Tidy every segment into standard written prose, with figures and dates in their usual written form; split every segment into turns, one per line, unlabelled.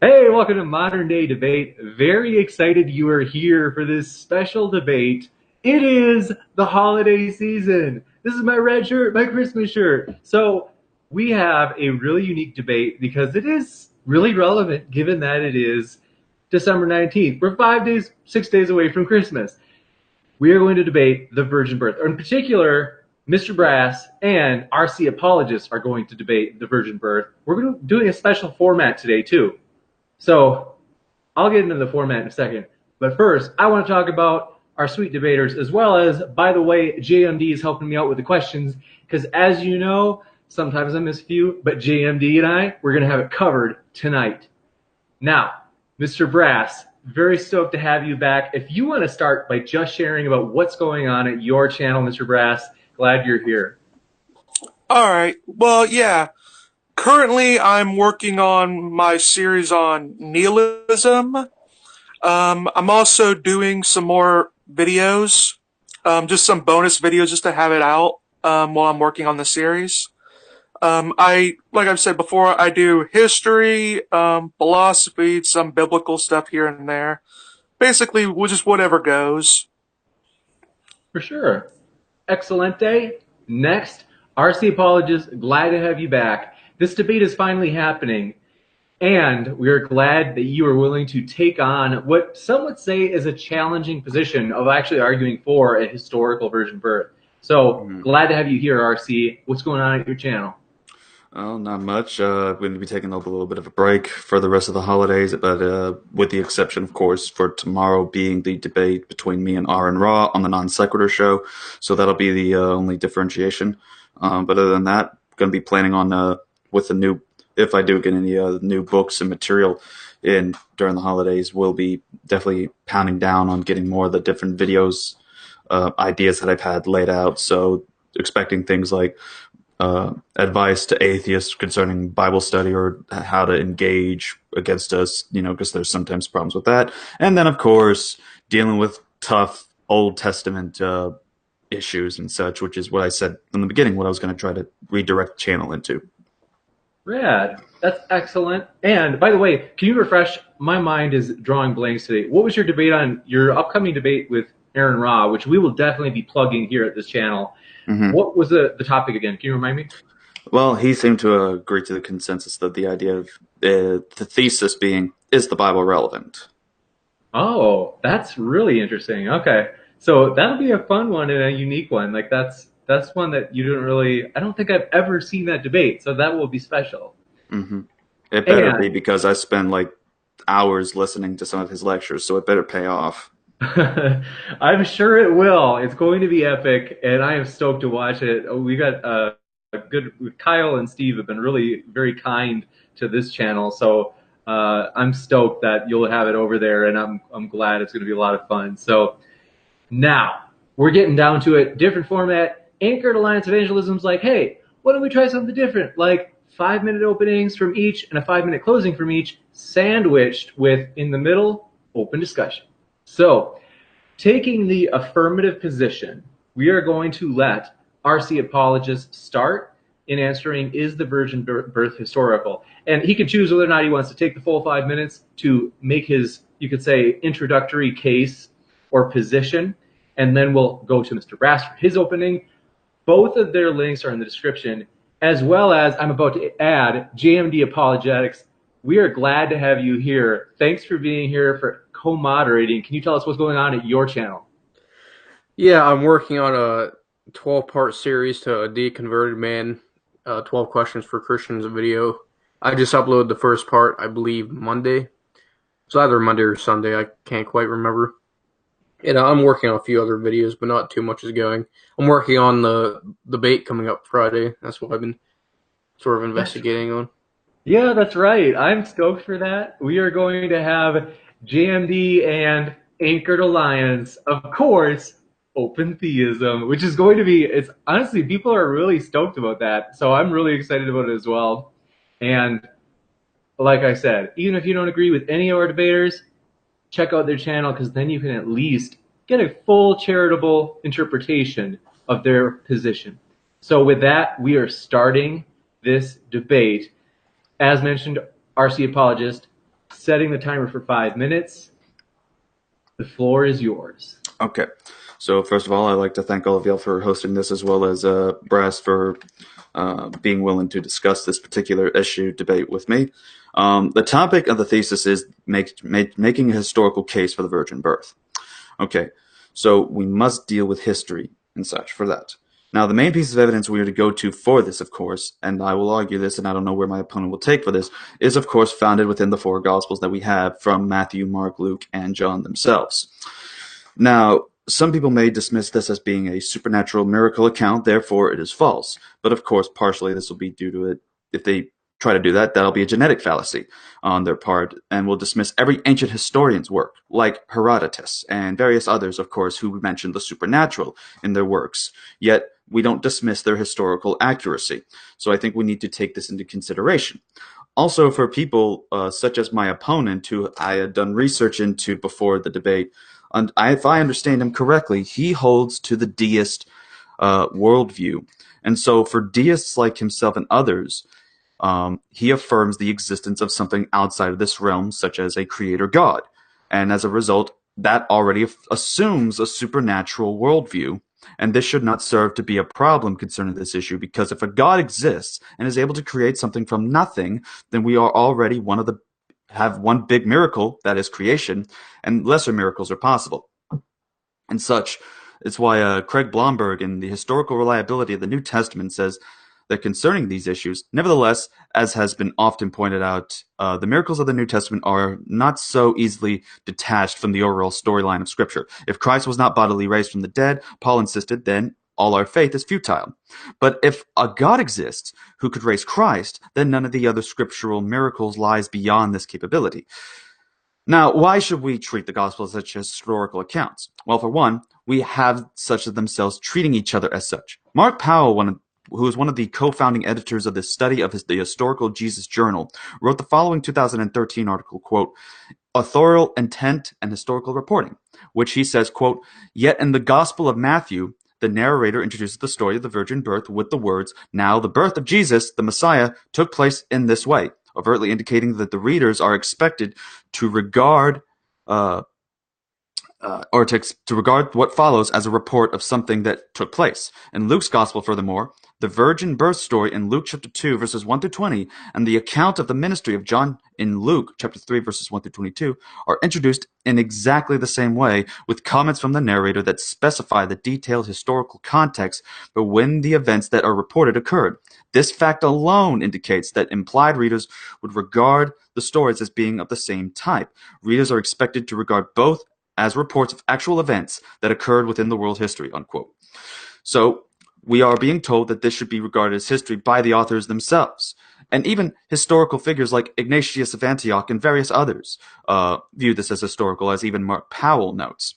Hey, welcome to Modern Day Debate. Very excited you are here for this special debate. It is the holiday season. This is my red shirt, my Christmas shirt. So we have a really unique debate because it is really relevant given that it is December 19th. We're 5 days, 6 days away from Christmas. We are going to debate the virgin birth. Or in particular, Mr. Brass and RC apologists are going to debate the virgin birth. We're doing a special format today too. So I'll get into the format in a second. But first, I want to talk about our sweet debaters, as well as, by the way, JMD is helping me out with the questions, because as you know, sometimes I miss a few, but JMD and we're going to have it covered tonight. Now, Mr. Brass, very stoked to have you back. If you want to start by just sharing about what's going on at your channel, Mr. Brass, glad you're here.
All right. Well, yeah. Currently, I'm working on my series on nihilism. I'm also doing some more videos, just some bonus videos just to have it out while I'm working on the series. Like I've said before, I do history, philosophy, some biblical stuff here and there. Basically, just whatever goes.
For sure. Excelente. Next, RC apologists, glad to have you back. This debate is finally happening, and we are glad that you are willing to take on what some would say is a challenging position of actually arguing for a historical virgin birth. So glad to have you here, RC. What's going on at your channel?
Oh, not much. We're going to be taking a little bit of a break for the rest of the holidays, but with the exception, of course, for tomorrow being the debate between me and R and Raw on the Non Sequitur show. So that'll be the only differentiation. But other than that, going to be planning on with the new, if I do get any new books and material in during the holidays, we'll be definitely pounding down on getting more of the different videos, ideas that I've had laid out. So expecting things like advice to atheists concerning Bible study or how to engage against us, because there's sometimes problems with that. And then, of course, dealing with tough Old Testament issues and such, which is what I said in the beginning, what I was going to try to redirect the channel into.
Rad. That's excellent. And by the way, can you refresh? My mind is drawing blanks today. What was your debate on your upcoming debate with Aaron Ra, which we will definitely be plugging here at this channel? What was the topic again? Can you remind me?
Well, he seemed to agree to the consensus that the idea of the thesis being, is the Bible relevant?
Oh, that's really interesting. Okay. So that'll be a fun one and a unique one. Like that's one that you didn't really, I don't think I've ever seen that debate. So that will be special.
It better be, because I spend like hours listening to some of his lectures, so it better pay off.
I'm sure it will. It's going to be epic, and I am stoked to watch it. We got a good Kyle and Steve have been really very kind to this channel, so I'm stoked that you'll have it over there, and I'm glad it's going to be a lot of fun. So now we're getting down to it. Different format. Anchored Alliance Evangelism's like, hey, why don't we try something different? Like 5-minute openings from each and a 5-minute closing from each, sandwiched with, in the middle, open discussion. So, taking the affirmative position, we are going to let RC apologists start in answering, is the virgin birth historical? And he can choose whether or not he wants to take the full 5 minutes to make his, you could say, introductory case or position, and then we'll go to Mr. Brass for his opening. Both of their links are in the description, as well as I'm about to add JMD Apologetics. We are glad to have you here. Thanks for being here, for co-moderating. Can you tell us what's going on at your channel?
Yeah, I'm working on a 12-part series to a deconverted man, 12 questions for Christians video. I just uploaded the first part, I believe, Monday. It's either Monday or Sunday, I can't quite remember. And I'm working on a few other videos, but not too much is going. I'm working on the debate coming up Friday. That's what I've been sort of investigating on.
Yeah, that's right. I'm stoked for that. We are going to have JMD and Anchored Alliance, of course, open theism, which is going to be, it's honestly, people are really stoked about that. So I'm really excited about it as well. And like I said, even if you don't agree with any of our debaters, check out their channel, because then you can at least get a full charitable interpretation of their position. So with that, we are starting this debate. As mentioned, RC apologist, setting the timer for 5 minutes. The floor is yours.
Okay. So first of all, I'd like to thank all of y'all for hosting this, as well as Brass for being willing to discuss this particular issue debate with me. The topic of the thesis is making a historical case for the virgin birth. Okay, so we must deal with history and such for that. Now, the main piece of evidence we are to go to for this, of course, and I will argue this, and I don't know where my opponent will take for this, is, of course, founded within the four Gospels that we have from Matthew, Mark, Luke, and John themselves. Now, some people may dismiss this as being a supernatural miracle account, therefore it is false. But of course, partially this will be due to it. If they try to do that, that'll be a genetic fallacy on their part, and will dismiss every ancient historian's work, like Herodotus and various others, of course, who mentioned the supernatural in their works. Yet, we don't dismiss their historical accuracy. So I think we need to take this into consideration. Also, for people such as my opponent, who I had done research into before the debate, and if I understand him correctly, he holds to the deist worldview. And so for deists like himself and others, he affirms the existence of something outside of this realm, such as a creator god. And as a result, that already assumes a supernatural worldview. And this should not serve to be a problem concerning this issue, because if a god exists and is able to create something from nothing, then we are already have one big miracle, that is creation, and lesser miracles are possible. And such, it's why Craig Blomberg in The Historical Reliability of the New Testament says that concerning these issues, nevertheless, as has been often pointed out, the miracles of the New Testament are not so easily detached from the overall storyline of Scripture. If Christ was not bodily raised from the dead, Paul insisted, then all our faith is futile. But if a God exists who could raise Christ, then none of the other scriptural miracles lies beyond this capability. Now, why should we treat the Gospels as such historical accounts? Well, for one, we have such of themselves treating each other as such. Mark Powell, who is one of the co-founding editors of the study of the Historical Jesus Journal, wrote the following 2013 article, quote, Authorial Intent and Historical Reporting, which he says, quote, Yet in the Gospel of Matthew, the narrator introduces the story of the virgin birth with the words, Now the birth of Jesus, the Messiah, took place in this way, overtly indicating that the readers are expected to regard to regard what follows as a report of something that took place. In Luke's Gospel, furthermore, the virgin birth story in Luke chapter 2, verses 1 through 20, and the account of the ministry of John in Luke chapter 3, verses 1 through 22, are introduced in exactly the same way, with comments from the narrator that specify the detailed historical context for when the events that are reported occurred. This fact alone indicates that implied readers would regard the stories as being of the same type. Readers are expected to regard both as reports of actual events that occurred within the world history, unquote. So we are being told that this should be regarded as history by the authors themselves. And even historical figures like Ignatius of Antioch and various others view this as historical, as even Mark Powell notes.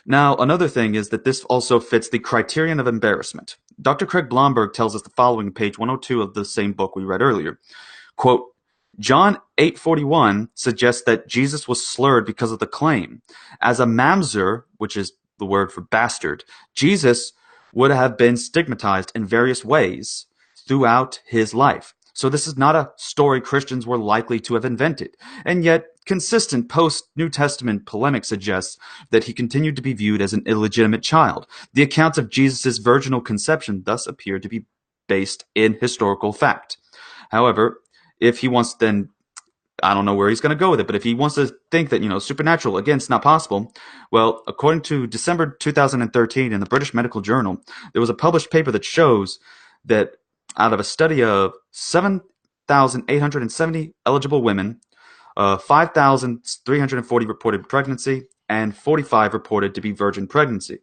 Now, another thing is that this also fits the criterion of embarrassment. Dr. Craig Blomberg tells us the following on page 102 of the same book we read earlier. Quote, John 8:41 suggests that Jesus was slurred because of the claim. As a mamzer, which is the word for bastard, Jesus would have been stigmatized in various ways throughout his life. So this is not a story Christians were likely to have invented. And yet, consistent post-New Testament polemic suggests that he continued to be viewed as an illegitimate child. The accounts of Jesus' virginal conception thus appear to be based in historical fact. However, if he wants, then I don't know where he's going to go with it, but if he wants to think that, supernatural, again, it's not possible. Well, according to December 2013 in the British Medical Journal, there was a published paper that shows that out of a study of 7,870 eligible women, 5,340 reported pregnancy, and 45 reported to be virgin pregnancy.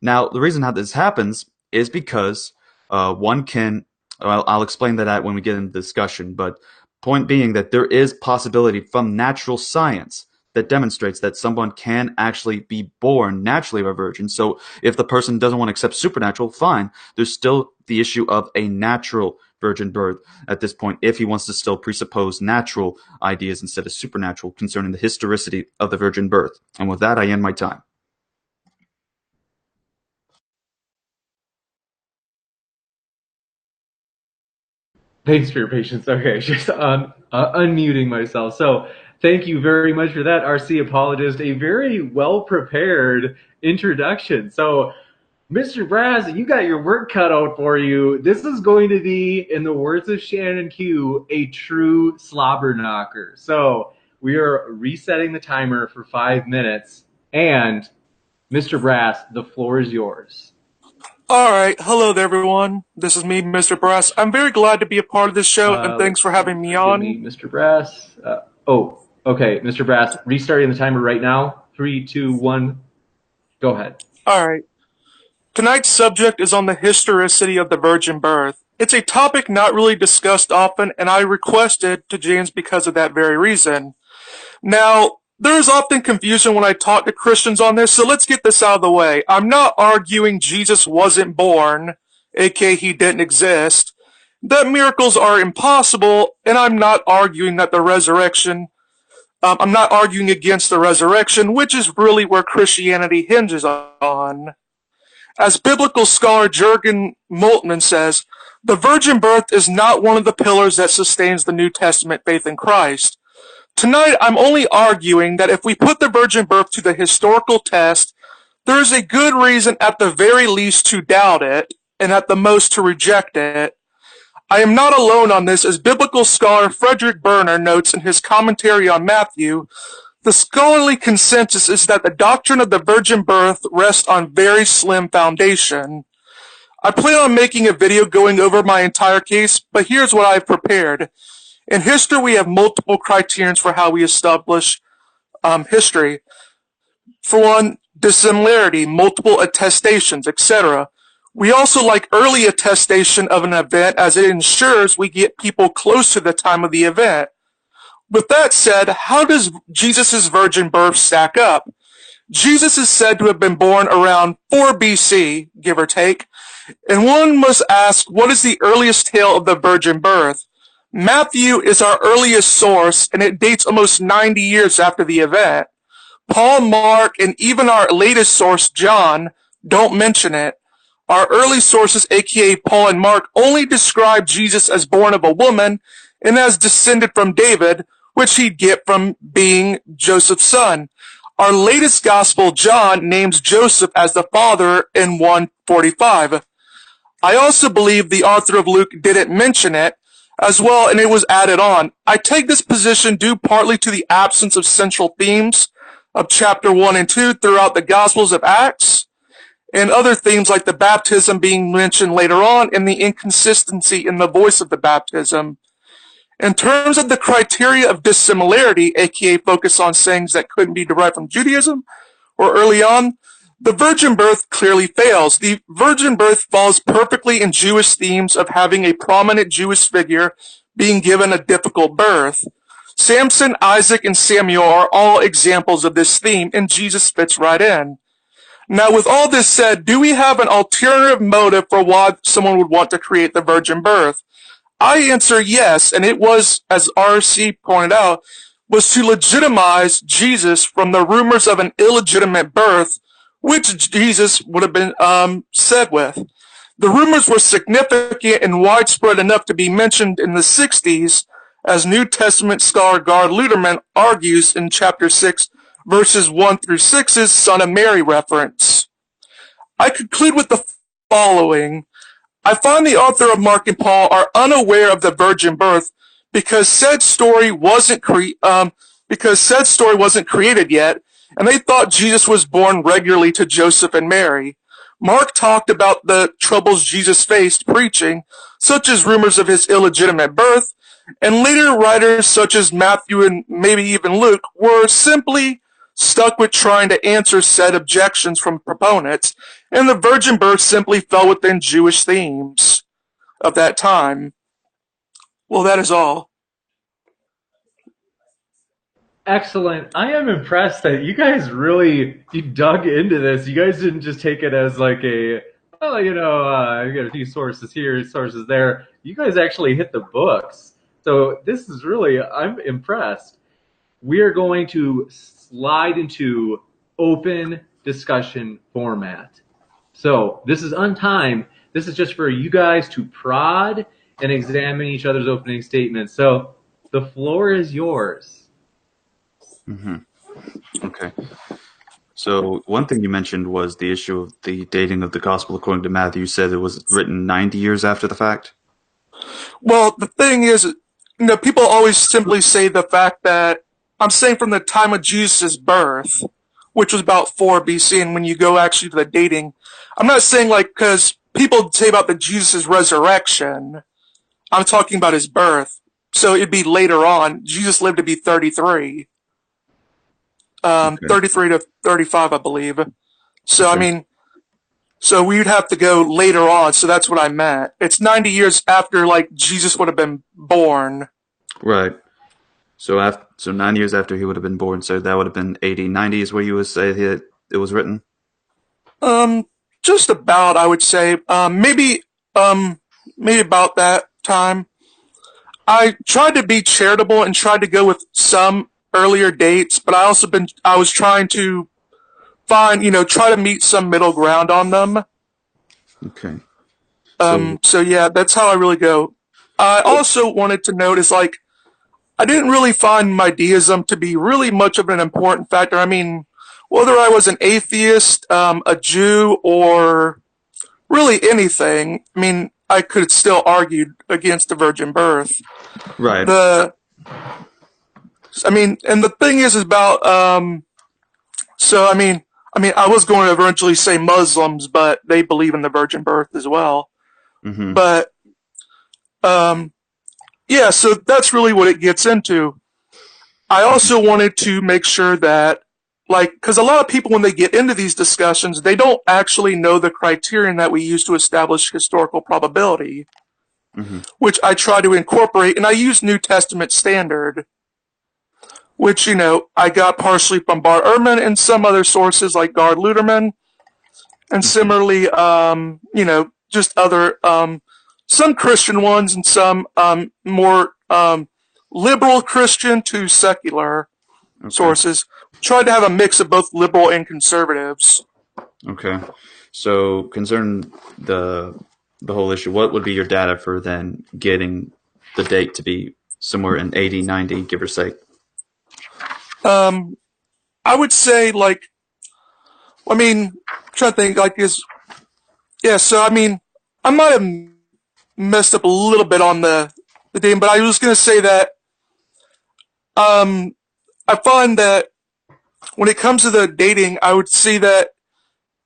Now, the reason how this happens is because one can, well, I'll explain that when we get into the discussion, but point being that there is possibility from natural science that demonstrates that someone can actually be born naturally of a virgin. So if the person doesn't want to accept supernatural, fine. There's still the issue of a natural virgin birth at this point, if he wants to still presuppose natural ideas instead of supernatural concerning the historicity of the virgin birth. And with that, I end my time.
Thanks for your patience. Okay, just unmuting myself. So thank you very much for that, RC apologist. A very well prepared introduction. So, Mr. Brass, you got your work cut out for you. This is going to be, in the words of Shannon Q, a true slobber knocker. So we are resetting the timer for 5 minutes. And Mr. Brass, the floor is yours.
All right. Hello there, everyone. This is me, Mr. Brass. I'm very glad to be a part of this show, and thanks for having me
Forgive
on.
me, Mr. Brass. Okay, Mr. Brass, restarting the timer right now. 3, 2, 1, go ahead.
All right. Tonight's subject is on the historicity of the virgin birth. It's a topic not really discussed often, and I requested to James because of that very reason. Now, there is often confusion when I talk to Christians on this, so let's get this out of the way. I'm not arguing Jesus wasn't born, aka he didn't exist, that miracles are impossible, and I'm not arguing that the resurrection, I'm not arguing against the resurrection, which is really where Christianity hinges on. As biblical scholar Jürgen Moltmann says, the virgin birth is not one of the pillars that sustains the New Testament faith in Christ. Tonight, I'm only arguing that if we put the virgin birth to the historical test, there is a good reason at the very least to doubt it, and at the most to reject it. I am not alone on this, as biblical scholar Frederick Berner notes in his commentary on Matthew. The scholarly consensus is that the doctrine of the virgin birth rests on very slim foundation. I plan on making a video going over my entire case, but here's what I've prepared. In history, we have multiple criterions for how we establish history. For one, dissimilarity, multiple attestations, etc. We also like early attestation of an event as it ensures we get people close to the time of the event. With that said, how does Jesus' virgin birth stack up? Jesus is said to have been born around 4 BC, give or take, and one must ask, what is the earliest tale of the virgin birth? Matthew is our earliest source, and it dates almost 90 years after the event. Paul, Mark, and even our latest source, John, don't mention it. Our early sources, aka Paul and Mark, only describe Jesus as born of a woman and as descended from David, which he'd get from being Joseph's son. Our latest gospel, John, names Joseph as the father in 145. I also believe the author of Luke didn't mention it as well, and it was added on. I take this position due partly to the absence of central themes of chapter 1 and 2 throughout the Gospels of Acts, and other themes like the baptism being mentioned later on and the inconsistency in the voice of the baptism. In terms of the criteria of dissimilarity, aka focus on sayings that couldn't be derived from Judaism or early on, the virgin birth clearly fails. The virgin birth falls perfectly in Jewish themes of having a prominent Jewish figure being given a difficult birth. Samson, Isaac, and Samuel are all examples of this theme, and Jesus fits right in. Now, with all this said, do we have an alternative motive for why someone would want to create the virgin birth? I answer yes, and it was, as RC pointed out, was to legitimize Jesus from the rumors of an illegitimate birth, which Jesus would have been said with. The rumors were significant and widespread enough to be mentioned in the 60s, as New Testament scholar Gard Luderman argues in chapter 6, verses 1 through 6's Son of Mary reference. I conclude with the following. I find the author of Mark and Paul are unaware of the virgin birth because said story wasn't created yet, and they thought Jesus was born regularly to Joseph and Mary. Mark talked about the troubles Jesus faced preaching, such as rumors of his illegitimate birth, and later writers such as Matthew and maybe even Luke were simply stuck with trying to answer said objections from proponents, and the virgin birth simply fell within Jewish themes of that time. Well, that is all.
Excellent. I am impressed that you guys really dug into this. You guys didn't just take it as like a, well, you got a few sources here, sources there. You guys actually hit the books. So this is really, I'm impressed. We are going to slide into open discussion format. So this is untimed. This is just for you guys to prod and examine each other's opening statements. So the floor is yours.
Okay. So one thing you mentioned was the issue of the dating of the Gospel according to Matthew. You said it was written 90 years after the fact?
Well, the thing is, people always simply say the fact that I'm saying from the time of Jesus' birth, which was about 4 BC, and when you go actually to the dating, I'm not saying because people say about the Jesus' resurrection, I'm talking about his birth. So it'd be later on. Jesus lived to be 33.
Okay.
33 to 35, I believe. So,
Okay.
so we'd have to go later on. So that's what I meant. It's 90 years after, Jesus would have been born.
Right. So 9 years after he would have been born, so that would have been 80, 90 is where you would say it was written?
Just about, I would say. Maybe about that time. I tried to be charitable and tried to go with some earlier dates, but I was trying to find, try to meet some middle ground on them.
Okay. So,
So yeah, that's how I really go. I also wanted to note is I didn't really find my deism to be really much of an important factor. I mean, whether I was an atheist, a Jew, or really anything, I mean, I could still argue against the virgin birth.
right.
And the thing is about, I was going to eventually say Muslims, but they believe in the virgin birth as well.
Mm-hmm.
But, yeah, so that's really what it gets into. I also wanted to make sure that, because a lot of people, when they get into these discussions, they don't actually know the criterion that we use to establish historical probability, which I try to incorporate, and I use New Testament standard, which, I got partially from Bar Ehrman and some other sources like Gard Luderman, and similarly, just other, some Christian ones and some more liberal Christian to secular sources. Tried to have a mix of both liberal and conservatives.
Okay. So concerning the whole issue, what would be your data for then getting the date to be somewhere in 80, 90, give or take?
I would say trying to think this. Yeah, so I might have messed up a little bit on the dating, but I was going to say that I find that when it comes to the dating, I would see that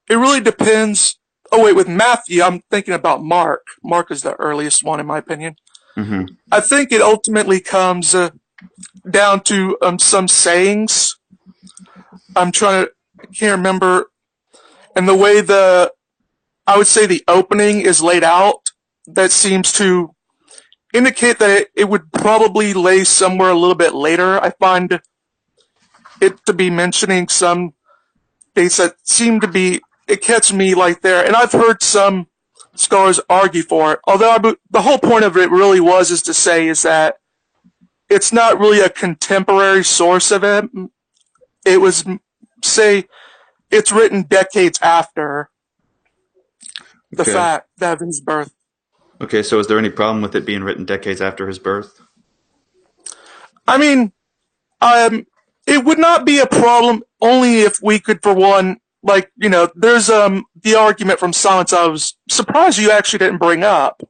it really depends. Oh wait, with Matthew, I'm thinking about Mark. Mark is the earliest one in my opinion.
Mm-hmm.
I think it ultimately comes down to some sayings. I can't remember, and the way I would say the opening is laid out, that seems to indicate that it would probably lay somewhere a little bit later. I find it to be mentioning some dates that seem to be, it catches me there, and I've heard some scholars argue for it. Although the whole point of it really is to say is that it's not really a contemporary source of it. It was, say, it's written decades after the fact of his birth.
Okay, so is there any problem with it being written decades after his birth?
It would not be a problem only if we could, for one, there's the argument from silence I was surprised you actually didn't bring up.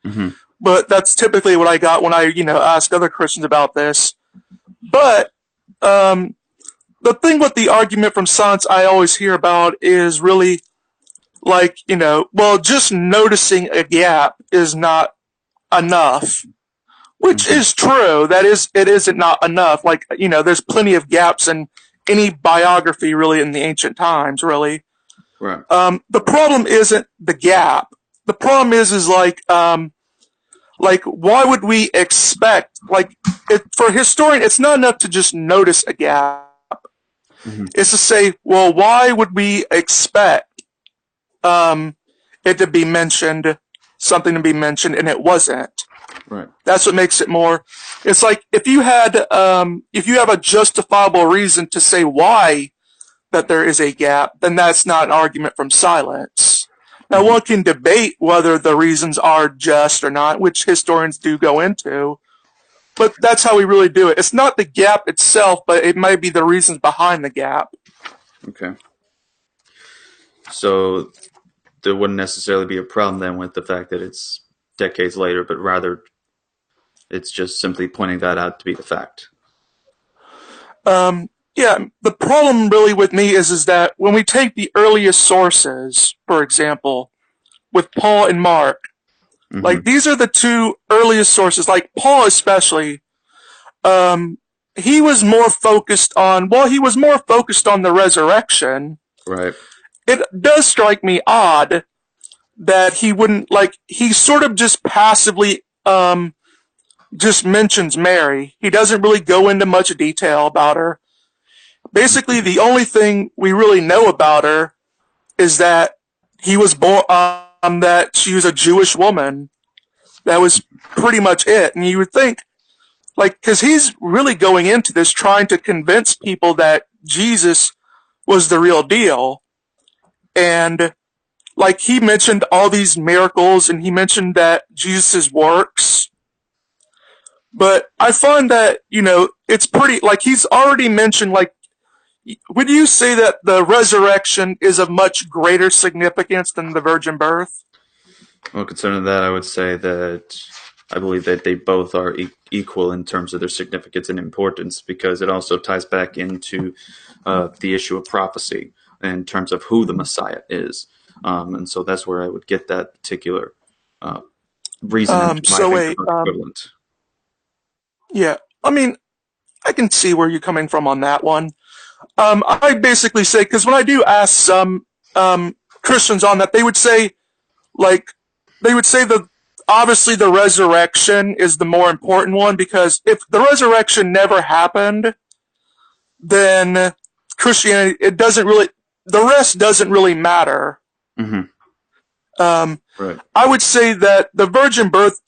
Mm-hmm.
But that's typically what I got when I, ask other Christians about this. But the thing with the argument from silence I always hear about is really just noticing a gap is not enough. Which is true. It isn't not enough. There's plenty of gaps in any biography, really, in the ancient times, really.
Right.
The problem isn't the gap. The problem is why would we expect, for a historian, it's not enough to just notice a gap. Mm-hmm. It's to say, well, why would we expect, it to be mentioned, something to be mentioned, and it wasn't?
Right.
That's what makes it more. It's if you have a justifiable reason to say why that there is a gap, then that's not an argument from silence. Now, one can debate whether the reasons are just or not, which historians do go into, but that's how we really do it. It's not the gap itself, but it might be the reasons behind the gap.
Okay. So there wouldn't necessarily be a problem then with the fact that it's decades later, but rather it's just simply pointing that out to be the fact.
Yeah, the problem really with me is that when we take the earliest sources, for example, with Paul and Mark, like these are the two earliest sources, like Paul especially, he was more focused on, the resurrection.
Right.
It does strike me odd that he wouldn't, like, he sort of just passively, just mentions Mary. He doesn't really go into much detail about her. Basically, the only thing we really know about her is that he was born, that she was a Jewish woman. That was pretty much it. And you would think, like, because he's really going into this trying to convince people that Jesus was the real deal. And, like, he mentioned all these miracles and he mentioned that Jesus' works. But I find that, it's pretty, like, he's already mentioned, like, would you say that the resurrection is of much greater significance than the virgin birth?
Well, concerning that, I would say that I believe that they both are equal in terms of their significance and importance, because it also ties back into the issue of prophecy in terms of who the Messiah is. And so that's where I would get that particular reason equivalent.
Yeah, I mean, I can see where you're coming from on that one. I basically say, because when I do ask some Christians on that, they would say that obviously the resurrection is the more important one, because if the resurrection never happened, then Christianity, the rest doesn't really matter.
Right.
I would say that the virgin birth,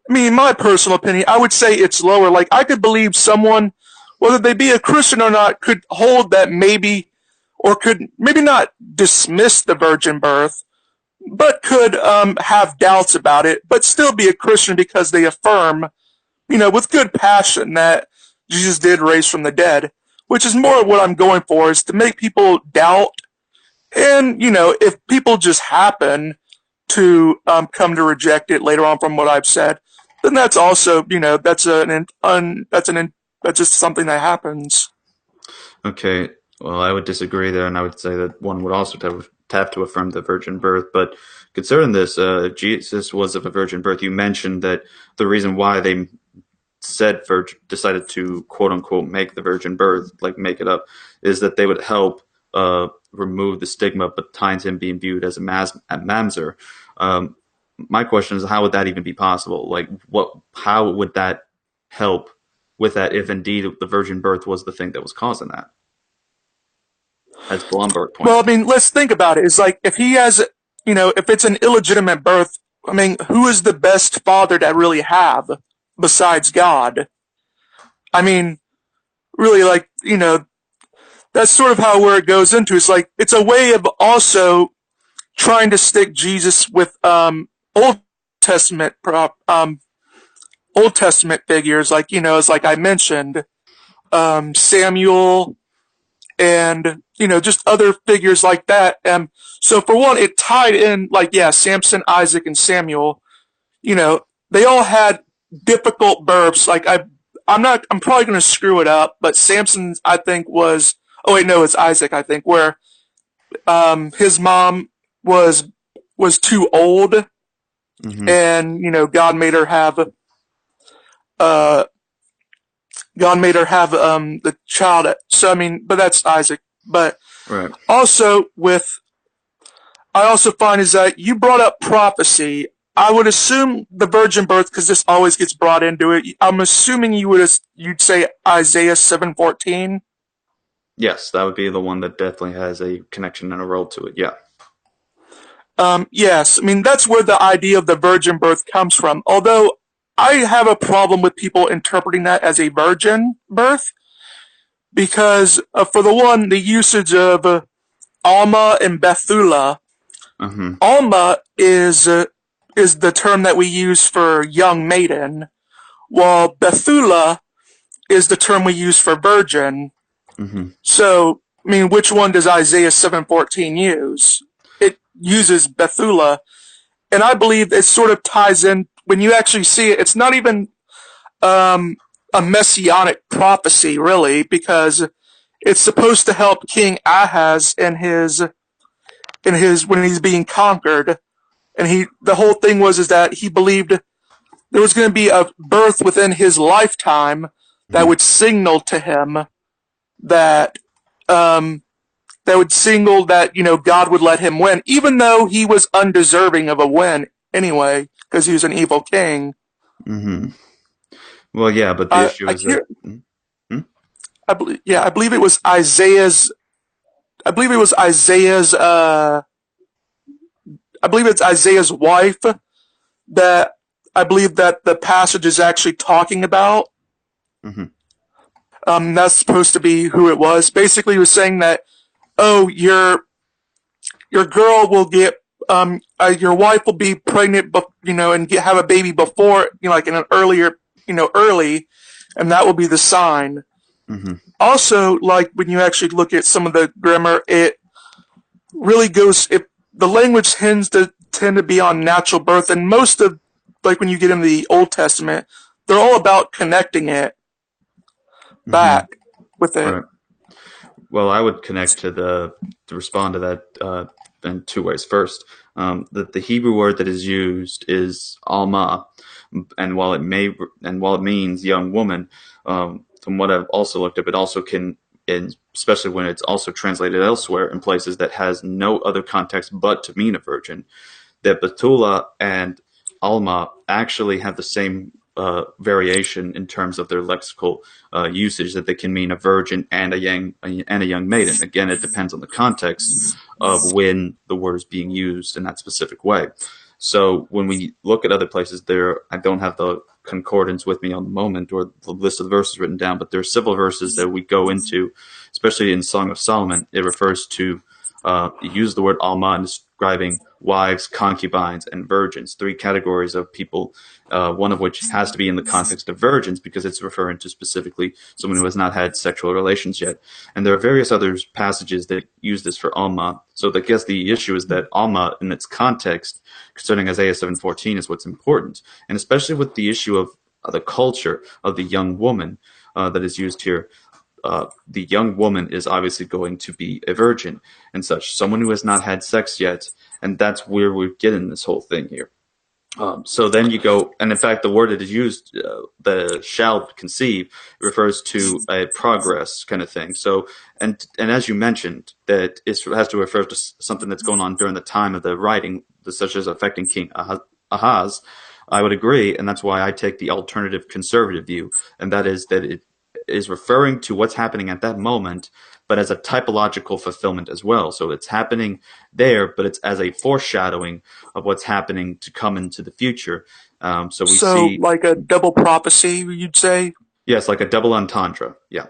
in my personal opinion, I would say it's lower. Like, I could believe someone, whether they be a Christian or not, could hold that maybe, or could maybe not dismiss the virgin birth, but could have doubts about it, but still be a Christian because they affirm, with good passion that Jesus did raise from the dead, which is more what I'm going for, is to make people doubt. And, if people just happen to come to reject it later on from what I've said, then that's also, that's just something that happens.
Okay. Well, I would disagree there, and I would say that one would also have to affirm the virgin birth. But concerning this, if Jesus was of a virgin birth, you mentioned that the reason why they decided to quote unquote make the virgin birth, like make it up, is that they would help remove the stigma behind him being viewed as a mamzer. My question is, how would that even be possible? Like, how would that help with that if indeed the virgin birth was the thing that was causing that? As Blomberg pointed.
Well, let's think about it. It's like, if he has, if it's an illegitimate birth, who is the best father to really have besides God? Really, like, that's sort of where it goes into. It's like, it's a way of also trying to stick Jesus with Old Testament figures, like, as like I mentioned, Samuel, and just other figures like that. So for one, it tied in, like, Samson, Isaac, and Samuel. They all had difficult births. Like, I'm probably going to screw it up, but Samson, I think, was, oh wait, no, it's Isaac, I think, where his mom was too old, and God made her have the child. So but that's Isaac. But
right.
Also I also find is that you brought up prophecy. I would assume the virgin birth, because this always gets brought into it. I'm assuming you'd say Isaiah 7:14.
Yes, that would be the one that definitely has a connection and a role to it. Yeah.
Yes, that's where the idea of the virgin birth comes from. Although I have a problem with people interpreting that as a virgin birth, because for the one, the usage of Alma and Bethula, Alma is the term that we use for young maiden, while Bethula is the term we use for virgin. So, I mean, which one does Isaiah 7:14 use? It uses Bethula, and I believe it sort of ties in. When you actually see it, it's not even a messianic prophecy, really, because it's supposed to help King Ahaz in his when he's being conquered, and the whole thing is that he believed there was going to be a birth within his lifetime that would signal to him that God would let him win, even though he was undeserving of a win anyway, because he was an evil king.
Well, yeah, but the issue is that.
I believe it was Isaiah's. I believe it's Isaiah's wife that I believe that the passage is actually talking about. That's supposed to be who it was. Basically, he was saying that, oh, your girl will get, your wife will be pregnant, and have a baby before, like in an earlier, early, and that will be the sign. Also, like when you actually look at some of the grammar, it really goes. The language tend to be on natural birth, and most of, like when you get into the Old Testament, they're all about connecting it back with it.
Right. Well, I would connect to respond to that in two ways. First, the Hebrew word that is used is alma, and while it means young woman, from what I've also looked up, it also can, especially when it's also translated elsewhere in places that has no other context but to mean a virgin, that Betula and Alma actually have the same variation in terms of their lexical usage, that they can mean a virgin and a young maiden. Again, it depends on the context of when the word is being used in that specific way. So when we look at other places, I don't have the concordance with me on the moment or the list of the verses written down, but there are several verses that we go into, especially in Song of Solomon. It refers to use the word alma in describing wives, concubines, and virgins, three categories of people, one of which has to be in the context of virgins because it's referring to specifically someone who has not had sexual relations yet. And there are various other passages that use this for alma. So I guess the issue is that alma in its context concerning Isaiah 7:14 is what's important, and especially with the issue of the culture of the young woman that is used here. The young woman is obviously going to be a virgin and such, someone who has not had sex yet, and that's where we're getting this whole thing here. So then you go, and in fact, the word that is used, the shall conceive, refers to a progress kind of thing. So, and as you mentioned, that it has to refer to something that's going on during the time of the writing, such as affecting King Ahaz. I would agree, and that's why I take the alternative conservative view, and that is that it is referring to what's happening at that moment, but as a typological fulfillment as well. So it's happening there, but it's as a foreshadowing of what's happening to come into the future. So we see,
like a double prophecy, you'd say?
Yes, like a double entendre. Yeah.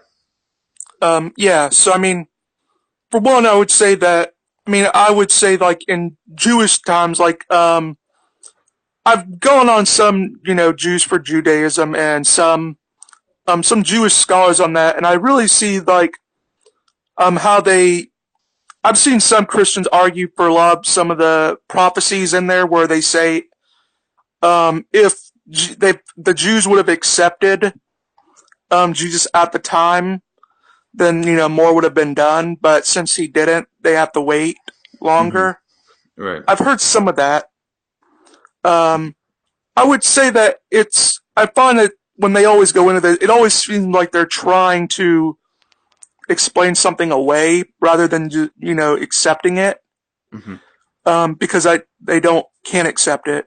Yeah. So I mean, for one, I would say like in Jewish times, like I've gone on some, Jews for Judaism and some Jewish scholars on that, and I really see like how I've seen some Christians argue for a lot of some of the prophecies in there where they say if the Jews would have accepted Jesus at the time, then more would have been done. But since he didn't, they have to wait longer.
Right.
I've heard some of that. I would say that I find that when they always go into it always seems like they're trying to explain something away rather than just, accepting it. Because they can't accept it.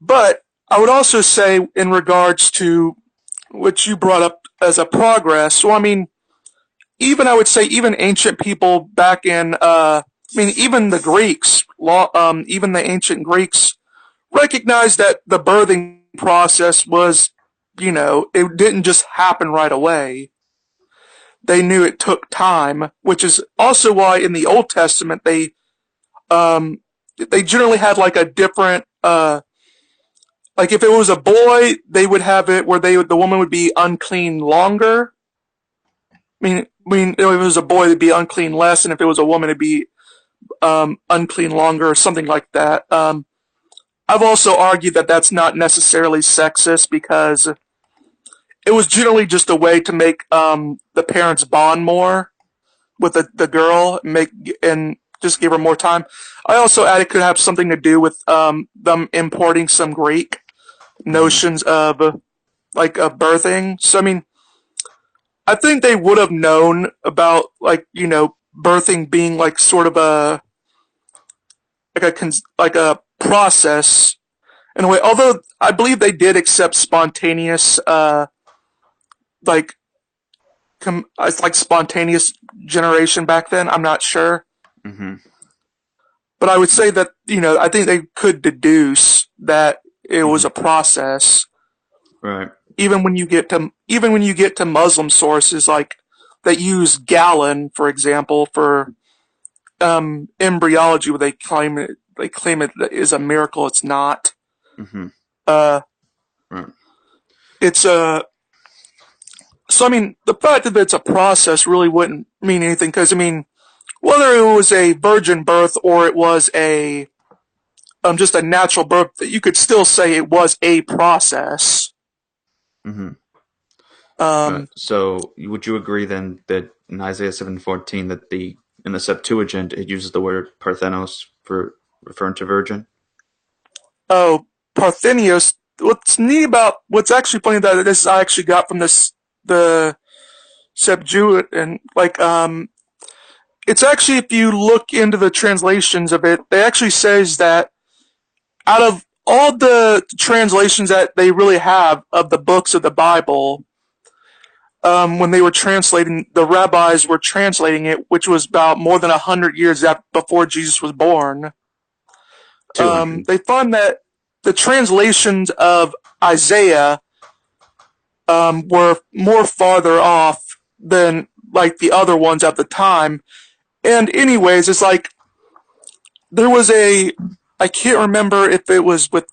But I would also say in regards to what you brought up as a progress, so I mean, I would say even ancient people back in, even the Greeks, even the ancient Greeks recognized that the birthing process was, it didn't just happen right away. they knew it took time, which is also why in the Old Testament they generally had like a different like if it was a boy, they would have it where the woman would be unclean longer. If it was a boy, it'd be unclean less, and if it was a woman, it'd be unclean longer, or something like that. I've also argued that that's not necessarily sexist because it was generally just a way to make the parents bond more with the girl, and just give her more time. I also added it could have something to do with them importing some Greek notions of like birthing. So I mean, I think they would have known about birthing being like sort of like a process in a way. Although I believe they did accept spontaneous like spontaneous generation back then. I'm not sure.
Mm-hmm.
But I would say that, I think they could deduce that it was a process.
Right.
Even when you get to Muslim sources like that use Galen, for example, for embryology, where they claim it is a miracle. It's not.
Mm-hmm. Right.
It's a. So I mean, the fact that it's a process really wouldn't mean anything, because I mean, whether it was a virgin birth or it was a just a natural birth, you could still say it was a process.
Mm-hmm. So would you agree then that in Isaiah 7:14 that in the Septuagint it uses the word parthenos for referring to virgin?
Oh, Parthenios. What's actually funny about this I actually got from the Septuagint, and it's actually, if you look into the translations of it, they actually says that out of all the translations that they really have of the books of the Bible, when they were translating, the rabbis were translating it, which was about more than 100 years before Jesus was born. They found that the translations of Isaiah were more farther off than like the other ones at the time. And anyways, it's like there was I can't remember if it was with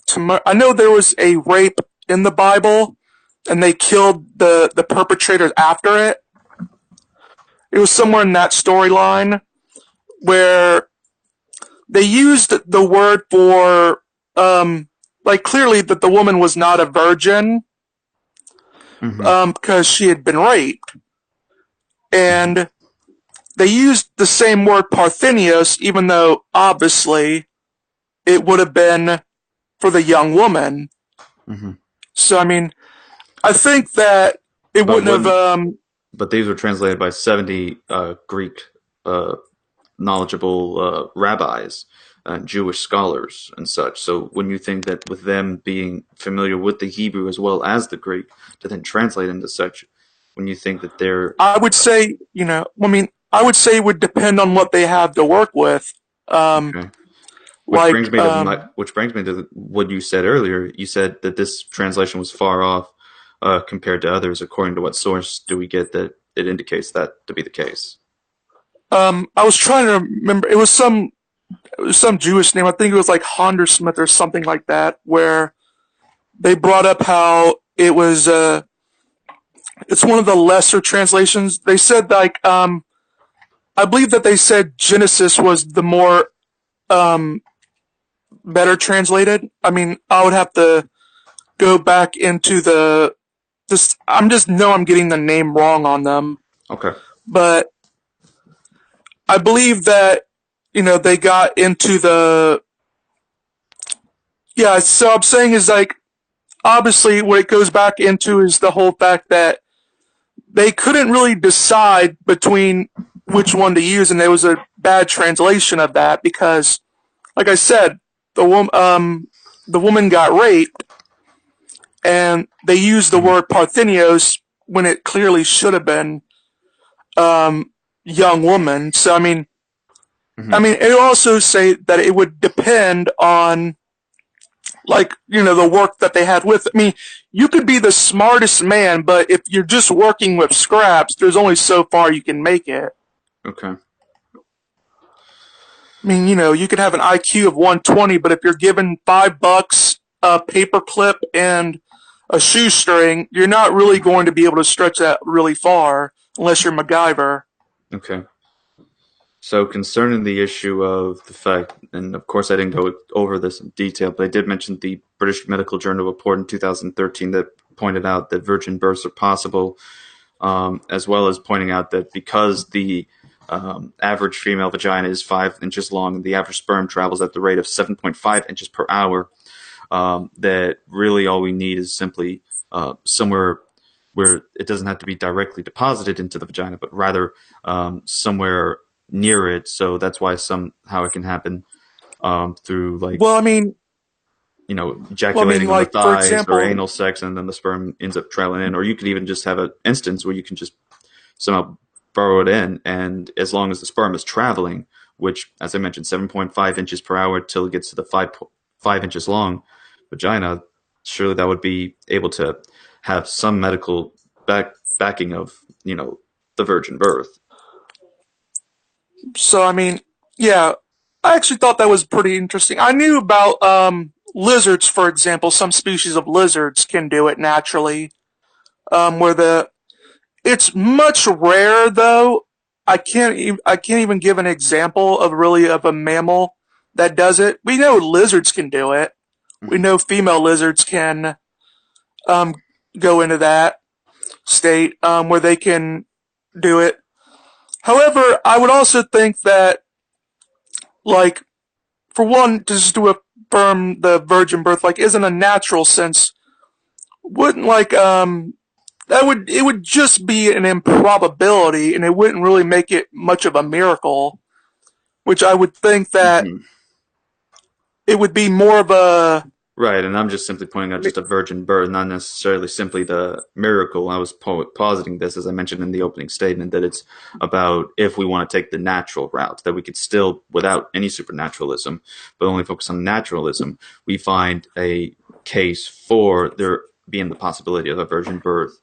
I know there was a rape in the Bible, and they killed the perpetrators after it. It was somewhere in that storyline where they used the word for clearly that the woman was not a virgin, because she had been raped, and they used the same word parthenios, even though obviously it would have been for the young woman.
Mm-hmm.
So I mean, I think that it wouldn't have.
But these were translated by 70 Greek knowledgeable rabbis and Jewish scholars and such. So when you think that with them being familiar with the Hebrew as well as the Greek to then translate into such, when you think that they're...
I would say, I would say it would depend on what they have to work with.
Okay. Which brings me to what you said earlier. You said that this translation was far off compared to others. According to what source do we get that it indicates that to be the case?
I was trying to remember. It was some Jewish name. I think it was like Hondersmith or something like that, where they brought up how it was. It's one of the lesser translations. They said I believe that they said Genesis was the more better translated. I mean, I would have to go back into I'm getting the name wrong on them.
Okay.
But I believe that, they got into so I'm saying is obviously what it goes back into is the whole fact that they couldn't really decide between which one to use, and there was a bad translation of that because, like I said, the woman got raped, and they used the word parthenios when it clearly should have been young woman. So I mean, it would also say that it would depend on like, the work that they had with it. I mean, you could be the smartest man, but if you're just working with scraps, there's only so far you can make it.
Okay.
I mean, you could have an IQ of 120, but if you're given $5, a paperclip, and a shoestring, you're not really going to be able to stretch that really far unless you're MacGyver.
Okay. So concerning the issue of the fact, and of course I didn't go over this in detail, but I did mention the British Medical Journal report in 2013 that pointed out that virgin births are possible, as well as pointing out that because the average female vagina is 5 inches long and the average sperm travels at the rate of 7.5 inches per hour, that really all we need is simply somewhere where it doesn't have to be directly deposited into the vagina, but rather somewhere near it. So that's why somehow it can happen through
Well, I mean,
ejaculating on the
like, for
thighs
example,
or anal sex, and then the sperm ends up traveling in. Or you could even just have an instance where you can just somehow burrow it in, and as long as the sperm is traveling, which, as I mentioned, 7.5 inches per hour till it gets to the 5 inches long vagina, surely that would be able to have some medical backing of the virgin birth.
so I mean, yeah, I actually thought that was pretty interesting. I knew about lizards, for example. Some species of lizards can do it naturally. Where it's much rarer though. I can't even give an example of a mammal that does it. We know lizards can do it. We
Mm-hmm.
know female lizards can um, go into that state where they can do it. However, I would also think that, like, for one, just to affirm the virgin birth, like, isn't a natural sense, wouldn't, like, it would just be an improbability, and it wouldn't really make it much of a miracle, which I would think that
Mm-hmm.
it would be more of a,
Right, and I'm just simply pointing out just a virgin birth, not necessarily simply the miracle. I was positing this, as I mentioned in the opening statement, that it's about if we want to take the natural route, that we could still, without any supernaturalism, but only focus on naturalism, we find a case for there being the possibility of a virgin birth.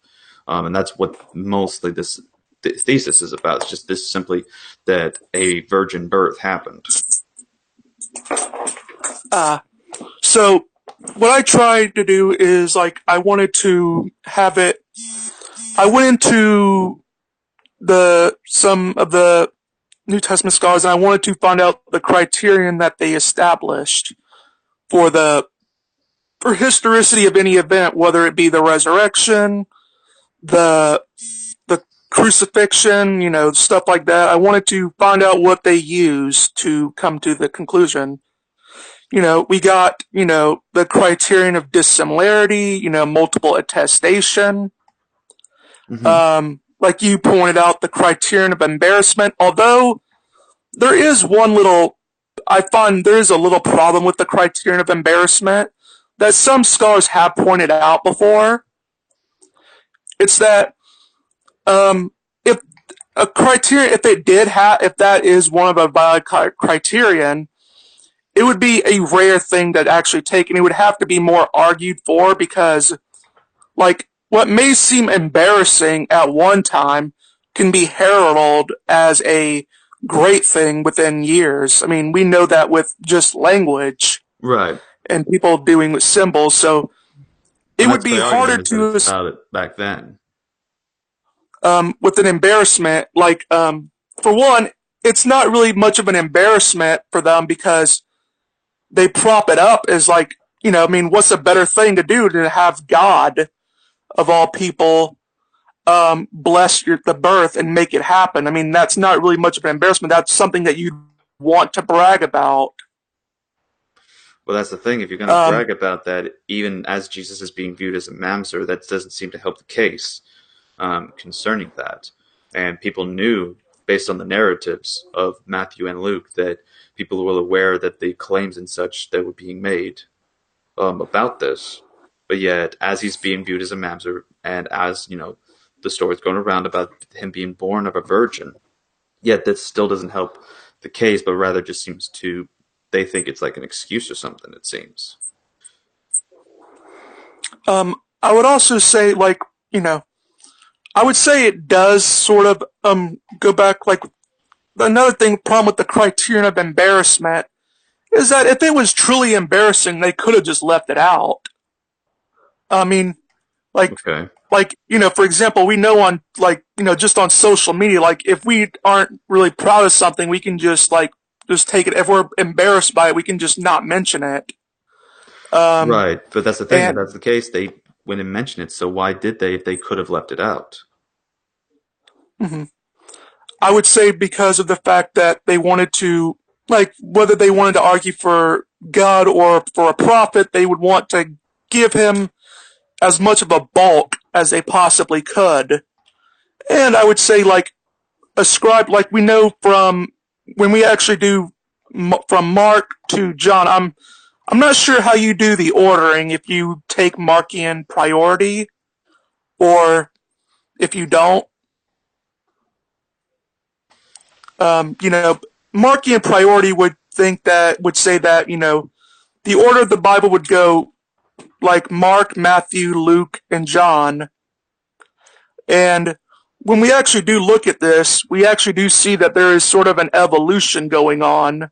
And that's what mostly this thesis is about. It's just this simply that a virgin birth happened.
so what I tried to do is, like, I wanted to have it, I went into some of the New Testament scholars, and I wanted to find out the criterion that they established for historicity of any event, whether it be the resurrection, the the crucifixion, stuff like that. I wanted to find out what they used to come to the conclusion. We got, the criterion of dissimilarity, multiple attestation.
Mm-hmm.
Like you pointed out, the criterion of embarrassment, although there is I find there is a little problem with the criterion of embarrassment that some scholars have pointed out before. It's that if a criterion, if that is one of a valid criterion, it would be a rare thing to actually take, and it would have to be more argued for because, like, what may seem embarrassing at one time can be heralded as a great thing within years. I mean, we know that with just language
Right.
and people doing with symbols, so it
And
would
that's
be
the
harder
argument is that
to,
it's about it back then.
with an embarrassment, like, for one, it's not really much of an embarrassment for them because they prop it up as, like, I mean, what's a better thing to do to have God, of all people, bless the birth and make it happen? I mean, that's not really much of an embarrassment. That's something that you want to brag about.
Well, that's the thing. If you're going to brag about that, even as Jesus is being viewed as a mamzer, that doesn't seem to help the case concerning that. And people knew, based on the narratives of Matthew and Luke, that people were aware that the claims and such that were being made about this. But yet, as he's being viewed as a mamzer, and as, the story's going around about him being born of a virgin, yet that still doesn't help the case, but rather just seems to, they think it's like an excuse or something, it seems.
I would also say, like, I would say it does sort of go back, like, another problem with the criterion of embarrassment is that if it was truly embarrassing, they could have just left it out. I mean, like,
Okay.
for example, we know on, like, just on social media, like, if we aren't really proud of something, we can just take it. If we're embarrassed by it, we can just not mention it.
Right, but that's the thing. If
And
that's the case, they wouldn't mention it. So why did they if they could have left it out?
mhm. I would say because of the fact that they wanted to, like, whether they wanted to argue for God or for a prophet, they would want to give him as much of a bulk as they possibly could. And I would say, like, ascribe, like, we know from when we actually do from Mark to John, I'm not sure how you do the ordering, if you take Markian priority or if you don't. Markian priority would say that, the order of the Bible would go like Mark, Matthew, Luke, and John. And when we actually do look at this, we actually do see that there is sort of an evolution going on.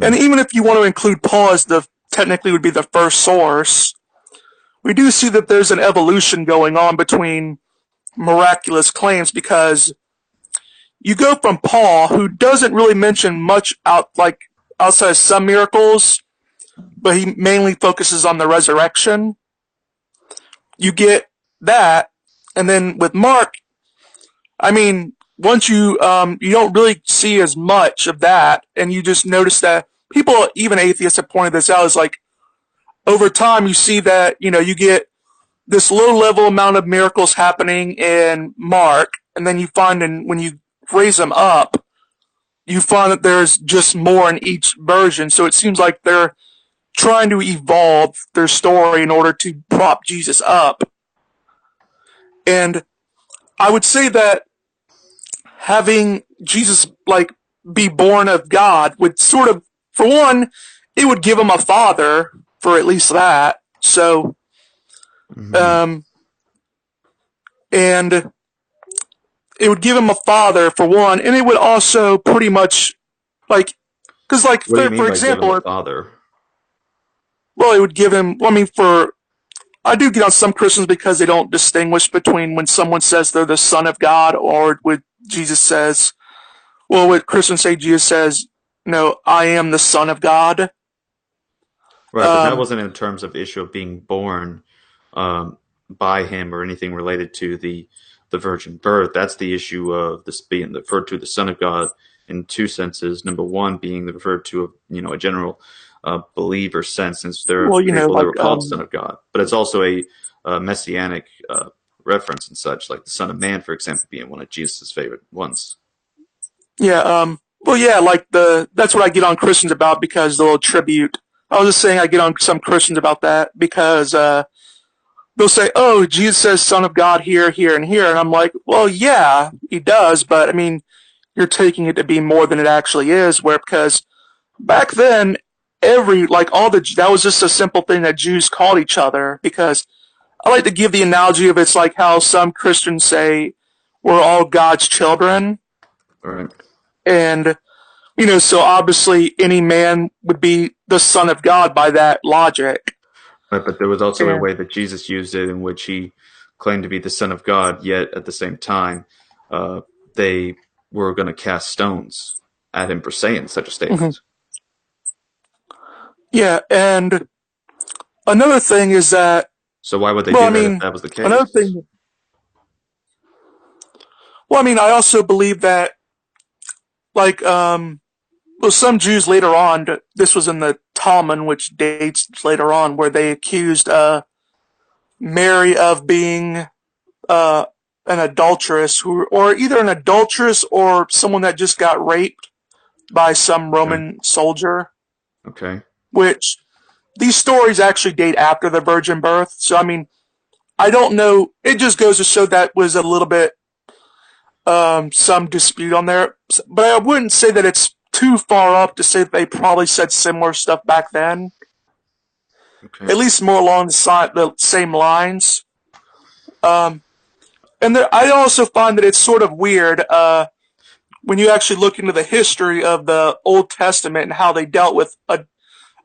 And even if you want to include Paul as technically would be the first source, we do see that there's an evolution going on between miraculous claims, because you go from Paul, who doesn't really mention much outside of some miracles, but he mainly focuses on the resurrection. You get that, and then with Mark, I mean, once you don't really see as much of that, and you just notice that people, even atheists, have pointed this out, is like, over time you see that, you get this low level amount of miracles happening in Mark, and then you find when you raise them up, you find that there's just more in each version. So it seems like they're trying to evolve their story in order to prop Jesus up. And I would say that having Jesus, like, be born of God would sort of, for one, it would give him a father, for at least that. So, and it would give him a father, for one, and it would also pretty much, like, because, like,
What do you mean
for
by give him
example,
a father?
well, it would give him, I mean, I do get on some Christians because they don't distinguish between when someone says they're the Son of God or when Jesus says, well, what Christians say, Jesus says, no, I am the Son of God.
Right, but that wasn't in terms of issue of being born by him or anything related to the virgin birth. That's the issue of this being referred to the Son of God in two senses. Number one being referred to a general believer sense, since there are
Well,
people that
like,
were called Son of God. But it's also a messianic reference and such, like the Son of Man, for example, being one of Jesus' favorite ones.
yeah, well, yeah, like that's what I get on Christians about, because they'll attribute, I was just saying I get on some Christians about that because, they'll say, oh, Jesus says Son of God here, here, and here. And I'm like, well, yeah, he does, but I mean, you're taking it to be more than it actually is, because back then, that was just a simple thing that Jews called each other, because I like to give the analogy of, it's like how some Christians say we're all God's children.
Right.
And, so obviously any man would be the son of God by that logic.
Right, but there was also a
And,
way that Jesus used it in which he claimed to be the Son of God, yet at the same time, they were going to cast stones at him for saying such a statement.
yeah, and another thing is that,
So why would they
well,
do
I
that if
mean,
that was the
another
case?
thing, well, I mean, I also believe that, like, well, some Jews later on, this was in the Talmud, which dates later on, where they accused Mary of being an adulteress, or either an adulteress or someone that just got raped by some Roman soldier.
Okay.
Which these stories actually date after the virgin birth. So I mean, I don't know. It just goes to show that was a little bit some dispute on there, but I wouldn't say that it's too far up to say that they probably said similar stuff back then.
Okay.
at least more along the same lines. And I also find that it's sort of weird when you actually look into the history of the Old Testament and how they dealt with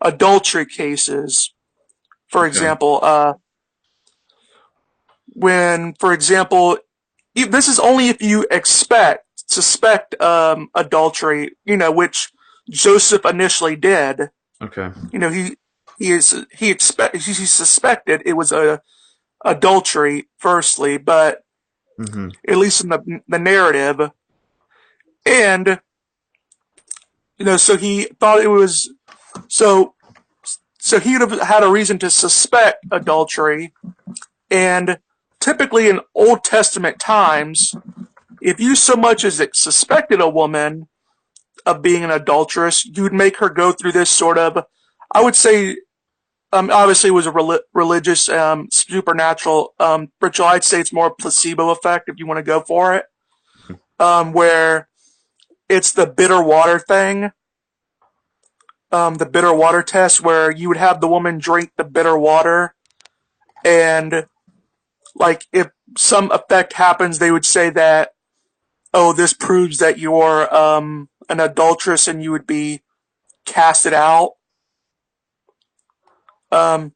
adultery cases. For
Okay.
example, for example, this is only if you suspect adultery, which Joseph initially did.
Okay.
He suspected it was adultery firstly, but
Mm-hmm.
at least in the narrative, and so he thought it was so he would have had a reason to suspect adultery, and typically in Old Testament times, if you so much as suspected a woman of being an adulteress, you would make her go through this sort of, I would say, obviously it was a religious, supernatural ritual. I'd say it's more placebo effect if you want to go for it, where it's the bitter water thing, the bitter water test, where you would have the woman drink the bitter water, and like if some effect happens, they would say that, oh, this proves that you're an adulteress and you would be casted out. I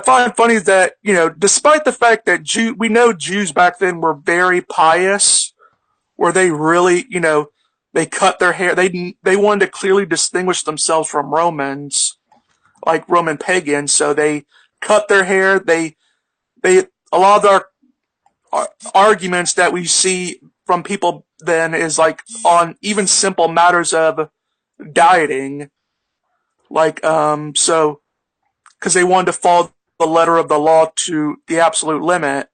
find funny that, despite the fact that we know Jews back then were very pious, where they really, they cut their hair. They wanted to clearly distinguish themselves from Romans, like Roman pagans. So they cut their hair. A lot of our arguments that we see from people then is like on even simple matters of dieting, like so because they wanted to follow the letter of the law to the absolute limit,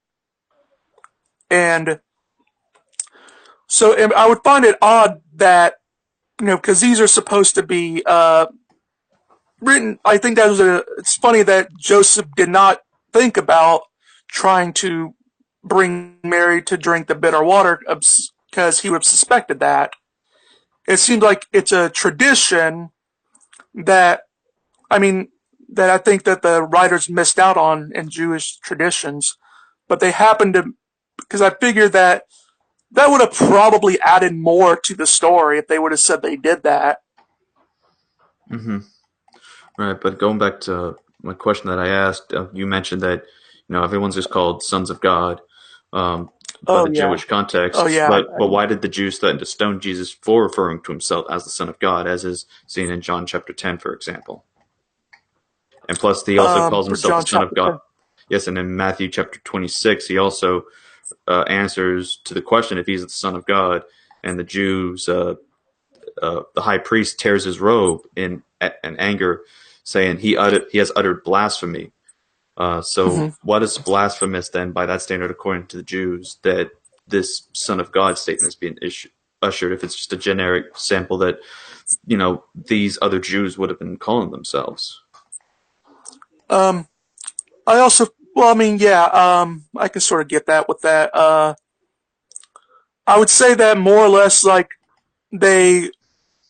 and so I would find it odd that because these are supposed to be written. I think it's funny that Joseph did not think about trying to bring Mary to drink the bitter water because he would have suspected that. It seems like it's a tradition that, I mean, that I think that the writers missed out on in Jewish traditions, but they happened to, because I figured that would have probably added more to the story if they would have said they did that.
Mm-hmm. Right, but going back to my question that I asked, you mentioned that everyone's just called sons of God by
Oh
the
yeah.
Jewish context.
Oh yeah.
But why did the Jews threaten to stone Jesus for referring to himself as the Son of God, as is seen in John chapter 10, for example? And plus, he also calls
For
himself
John
the Son of
chapter 10.
God. Yes, and in Matthew chapter 26, he also answers to the question if he's the Son of God, and the Jews, the high priest tears his robe in anger, saying he has uttered blasphemy. So what is blasphemous then by that standard according to the Jews that this Son of God statement is being ushered if it's just a generic sample that these other Jews would have been calling themselves?
I also, well, I mean, yeah, I can sort of get that with that. I would say that more or less, like,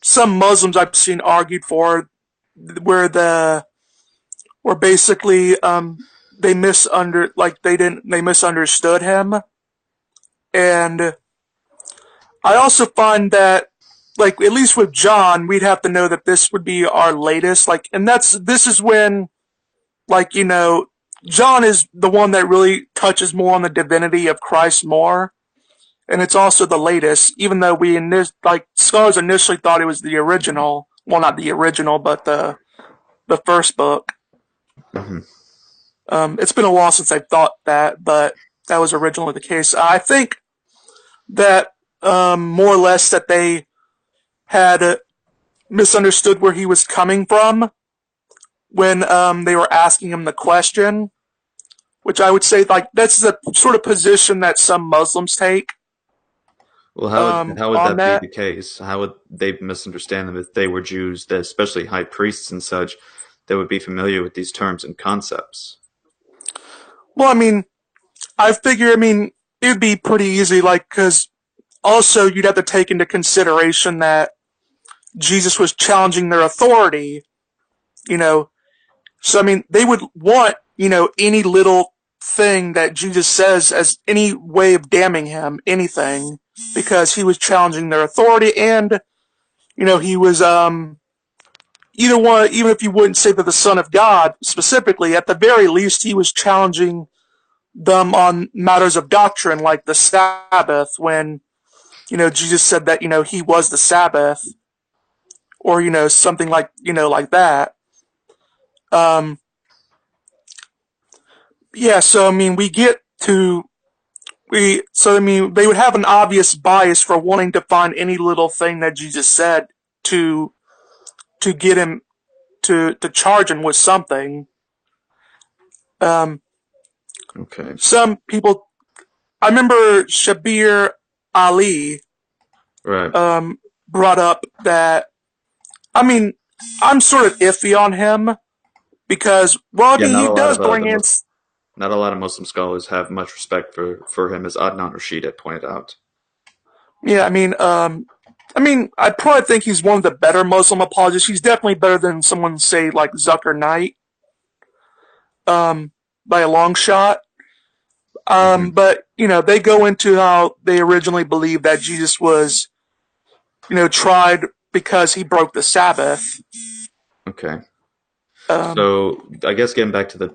some Muslims I've seen argued for, where basically, they misunderstood him. And I also find that, like, at least with John, we'd have to know that this would be our latest, like, and this is when, like, John is the one that really touches more on the divinity of Christ more, and it's also the latest. Even though scholars initially thought it was the original. Well, not the original, but the first book.
Mm-hmm.
It's been a while since I thought that, but that was originally the case. I think that more or less that they had misunderstood where he was coming from when they were asking him the question, which I would say, like, that's the sort of position that some Muslims take.
Well, how would
On
that be
that.
the case? How would they misunderstand them if they were Jews, that especially high priests and such, that would be familiar with these terms and concepts?
Well, I mean, it would be pretty easy, like, because also you'd have to take into consideration that Jesus was challenging their authority, So, I mean, they would want, any little thing that Jesus says as any way of damning him, anything, because he was challenging their authority and, he was, either one, even if you wouldn't say that the Son of God specifically, at the very least, he was challenging them on matters of doctrine, like the Sabbath, when, Jesus said that, he was the Sabbath, or, something like that. Um, yeah, so, I mean, they would have an obvious bias for wanting to find any little thing that Jesus said to, get him, to charge him with something.
Okay.
Some people, I remember Shabir Ali,
Right.
brought up that, I mean, I'm sort of iffy on him because, well, I
Yeah,
mean,
not
he
a lot
does
of
bring in,
not a lot of Muslim scholars have much respect for him, as Adnan Rashid had pointed out.
yeah, I probably think he's one of the better Muslim apologists. He's definitely better than someone, say, like Zucker Knight, by a long shot.
Mm-hmm.
But, they go into how they originally believed that Jesus was, tried because he broke the Sabbath.
Okay.
Um,
So I guess getting back to the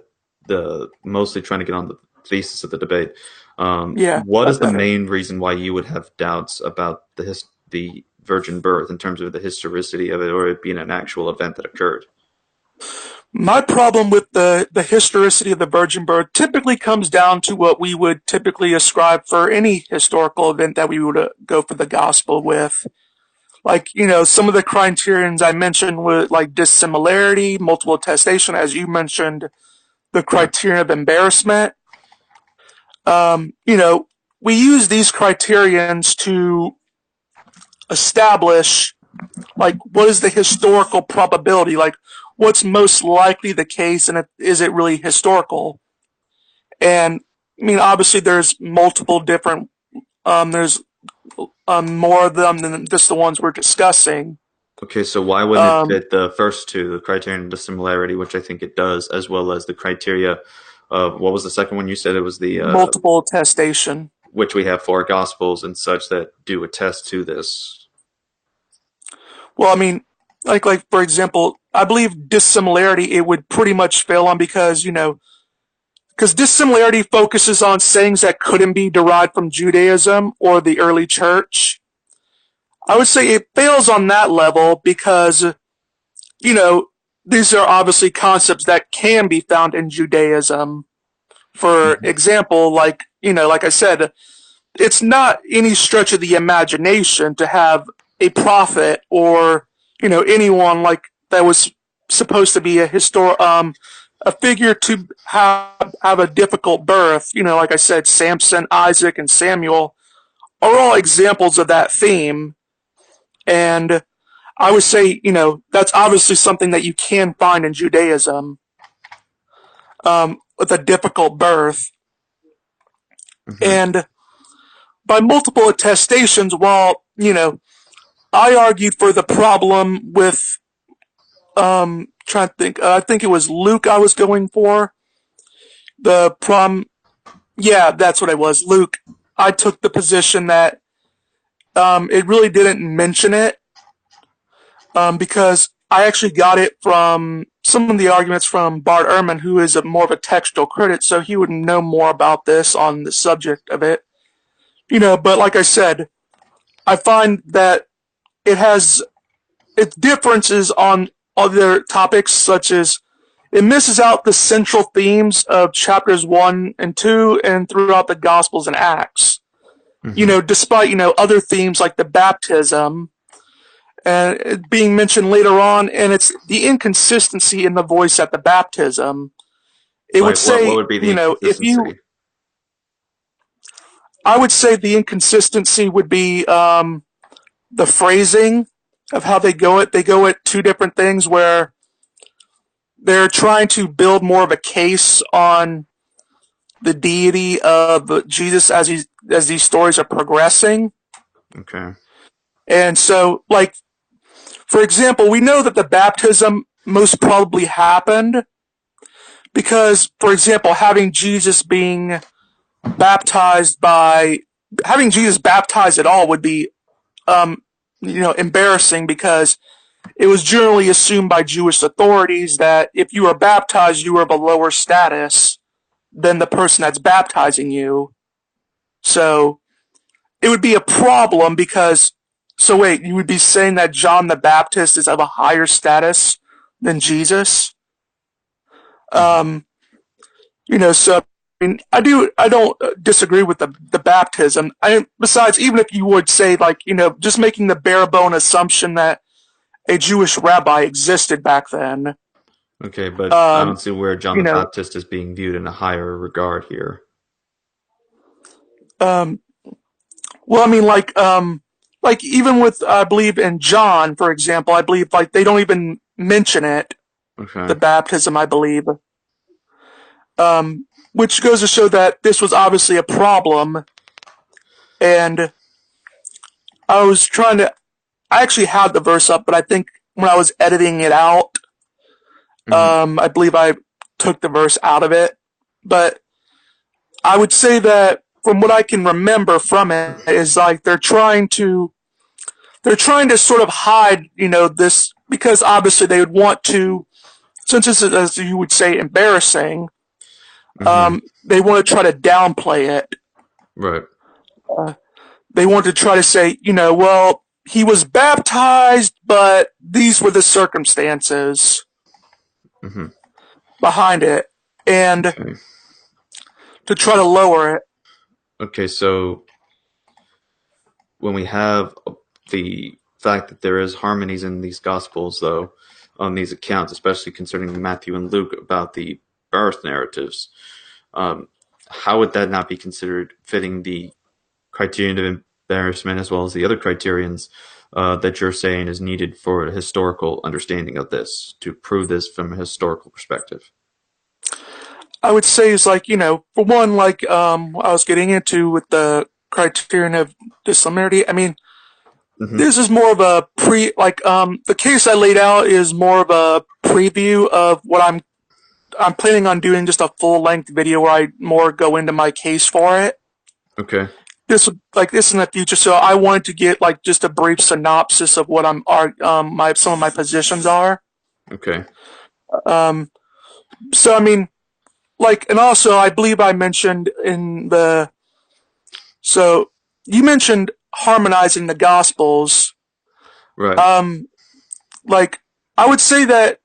mostly trying to get on the thesis of the debate,
yeah,
what
that's
is the
better.
main reason why you would have doubts about the virgin birth in terms of the historicity of it, or it being an actual event that occurred?
My problem with the historicity of the virgin birth typically comes down to what we would typically ascribe for any historical event that we would go for the gospel with. Like, some of the criterions I mentioned were like dissimilarity, multiple attestation, as you mentioned, the
Yeah.
criterion of embarrassment. Um, you know, we use these criterions to establish, like, what is the historical probability? Like, what's most likely the case, and is it really historical? And, I mean, obviously there's multiple different, there's more of them than just the ones we're discussing.
Okay, so why wouldn't it
Um,
fit the first two, the criterion of dissimilarity, which I think it does, as well as the criteria of what was the second one you said? It was the
multiple attestation.
which we have four gospels and such that do attest to this.
Well, I mean, like for example, I believe dissimilarity it would pretty much fail on because because dissimilarity focuses on sayings that couldn't be derived from Judaism or the early church. I would say it fails on that level because these are obviously concepts that can be found in Judaism. For
Mm-hmm.
example, like I said, it's not any stretch of the imagination to have a prophet or anyone like that was supposed to be a figure to have a difficult birth. Like I said, Samson, Isaac, and Samuel are all examples of that theme. And I would say, that's obviously something that you can find in Judaism, with a difficult birth.
Mm-hmm.
And by multiple attestations, while, I argued for the problem with, trying to think, I think it was Luke I was going for. The problem, yeah, that's what it was, Luke. I took the position that, it really didn't mention it, because I actually got it from some of the arguments from Bart Ehrman, who is more of a textual critic, so he would know more about this on the subject of it. But like I said, I find that it has its differences on other topics, such as it misses out the central themes of chapters 1 and 2 and throughout the Gospels and Acts.
Mm-hmm.
Despite, other themes like the baptism and it being mentioned later on, and it's the inconsistency in the voice at the baptism. It would
Like what
say,
would be the
if
inconsistency?
I would say the inconsistency would be the phrasing of how they go it. They go at two different things where they're trying to build more of a case on the deity of Jesus as these stories are progressing.
Okay.
And so, like, for example, we know that the baptism most probably happened, because, for example, having Jesus baptized at all would be, embarrassing, because it was generally assumed by Jewish authorities that if you were baptized, you were of a lower status than the person that's baptizing you. So it would be a problem because, so wait, you would be saying that John the Baptist is of a higher status than Jesus? So I mean, I don't disagree with the baptism. Besides, even if you would say, like, just making the bare bone assumption that a Jewish rabbi existed back then.
Okay, but I don't see where John
you
the
know,
Baptist is being viewed in a higher regard here.
Well, I mean, like even with, I believe in John, for example, I believe like they don't even mention it,
Okay.
the baptism, I believe. Which goes to show that this was obviously a problem, and I actually had the verse up, but I think when I was editing it out, I believe I took the verse out of it. But I would say that from what I can remember from it is like they're trying to sort of hide, this, because obviously they would want to, since this is, as you would say, embarrassing, they want to try to downplay it.
Right.
They want to try to say, well, he was baptized, but these were the circumstances behind it, and
Okay.
to try to lower it.
Okay, so when we have the fact that there is harmonies in these Gospels, though, on these accounts, especially concerning Matthew and Luke about the birth narratives, how would that not be considered fitting the criterion of embarrassment as well as the other criterions that you're saying is needed for a historical understanding of this, to prove this from a historical perspective?
I would say is like, for one, like I was getting into with the criterion of dissimilarity. I mean, this is more of a the case I laid out is more of a preview of what I'm planning on doing, just a full length video where I more go into my case for it.
Okay.
This in the future, so I wanted to get like just a brief synopsis of what some of my positions are.
Okay.
So I mean, like, and also I believe I mentioned so you mentioned harmonizing the Gospels.
Right.
Like, I would say that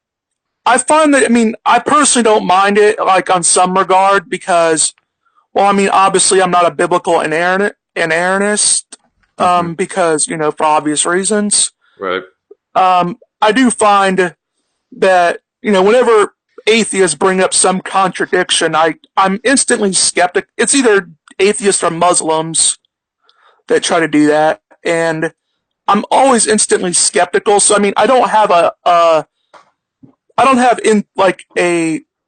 I find that, I mean, I personally don't mind it, like, on some regard, because, well, I mean, obviously I'm not a biblical inerrantist, because, for obvious reasons.
Right.
I do find that, whenever atheists bring up some contradiction, I'm instantly skeptic. It's either atheists or Muslims that try to do that, and I'm always instantly skeptical. So I mean, I don't have a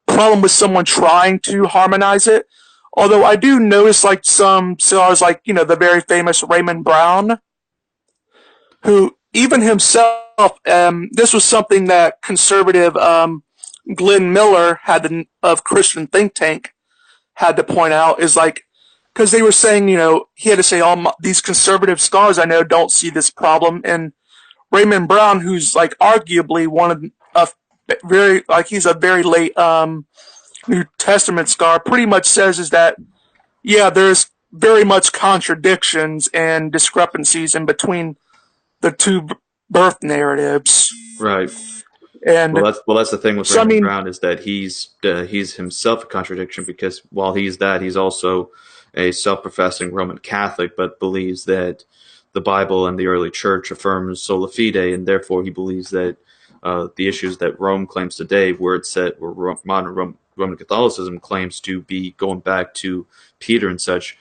problem with someone trying to harmonize it. Although I do notice like some scholars, like the very famous Raymond Brown, who even himself, this was something that conservative Glenn Miller of Christian Think Tank had to point out, is like, because they were saying, he had to say these conservative scholars I know don't see this problem, and Raymond Brown, who's like arguably one of he's a very late New Testament scholar, pretty much says is that, yeah, there's very much contradictions and discrepancies in between the two birth narratives.
Right.
And
that's the thing with Raymond Brown, is that he's himself a contradiction, because while he's also a self-professing Roman Catholic, but believes that the Bible and the early church affirms sola fide, and therefore he believes that the issues that Rome claims today, where modern Roman Catholicism claims to be going back to Peter and such,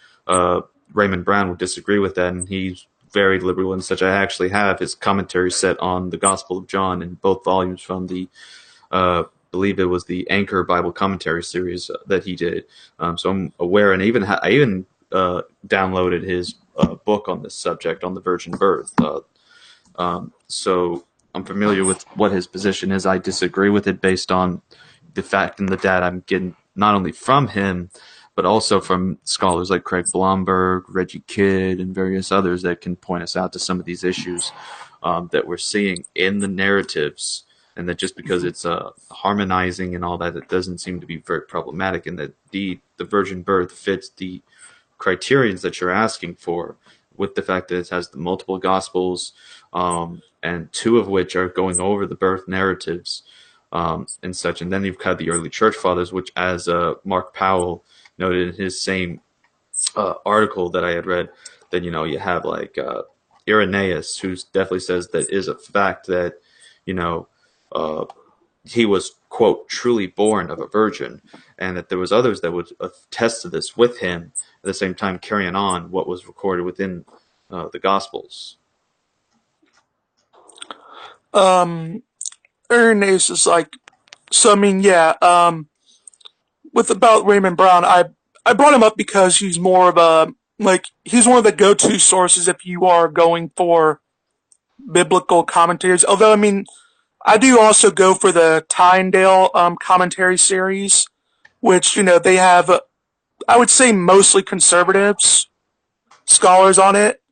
Raymond Brown would disagree with that, and he's very liberal and such. I actually have his commentary set on the Gospel of John in both volumes from the believe it was the Anchor Bible Commentary series that he did. So I'm aware, and I even downloaded his book on this subject, on the virgin birth. So I'm familiar with what his position is. I disagree with it based on the fact and the data I'm getting not only from him, but also from scholars like Craig Blomberg, Reggie Kidd, and various others that can point us out to some of these issues that we're seeing in the narratives. And that just because it's harmonizing and all that, it doesn't seem to be very problematic, and that the virgin birth fits the criterions that you're asking for, with the fact that it has the multiple gospels, and two of which are going over the birth narratives and such. And then you've got the early church fathers, which, as Mark Powell noted in his same article that I had read, that you have like Irenaeus, who definitely says that is a fact that he was, quote, truly born of a virgin, and that there was others that would attest to this with him, at the same time carrying on what was recorded within the Gospels.
Irenaeus is like, so I mean, yeah, with about Raymond Brown, I brought him up because he's more of a, like, he's one of the go-to sources if you are going for biblical commentaries. Although, I mean, I do also go for the Tyndale commentary series, which, they have, I would say, mostly conservatives, scholars on it,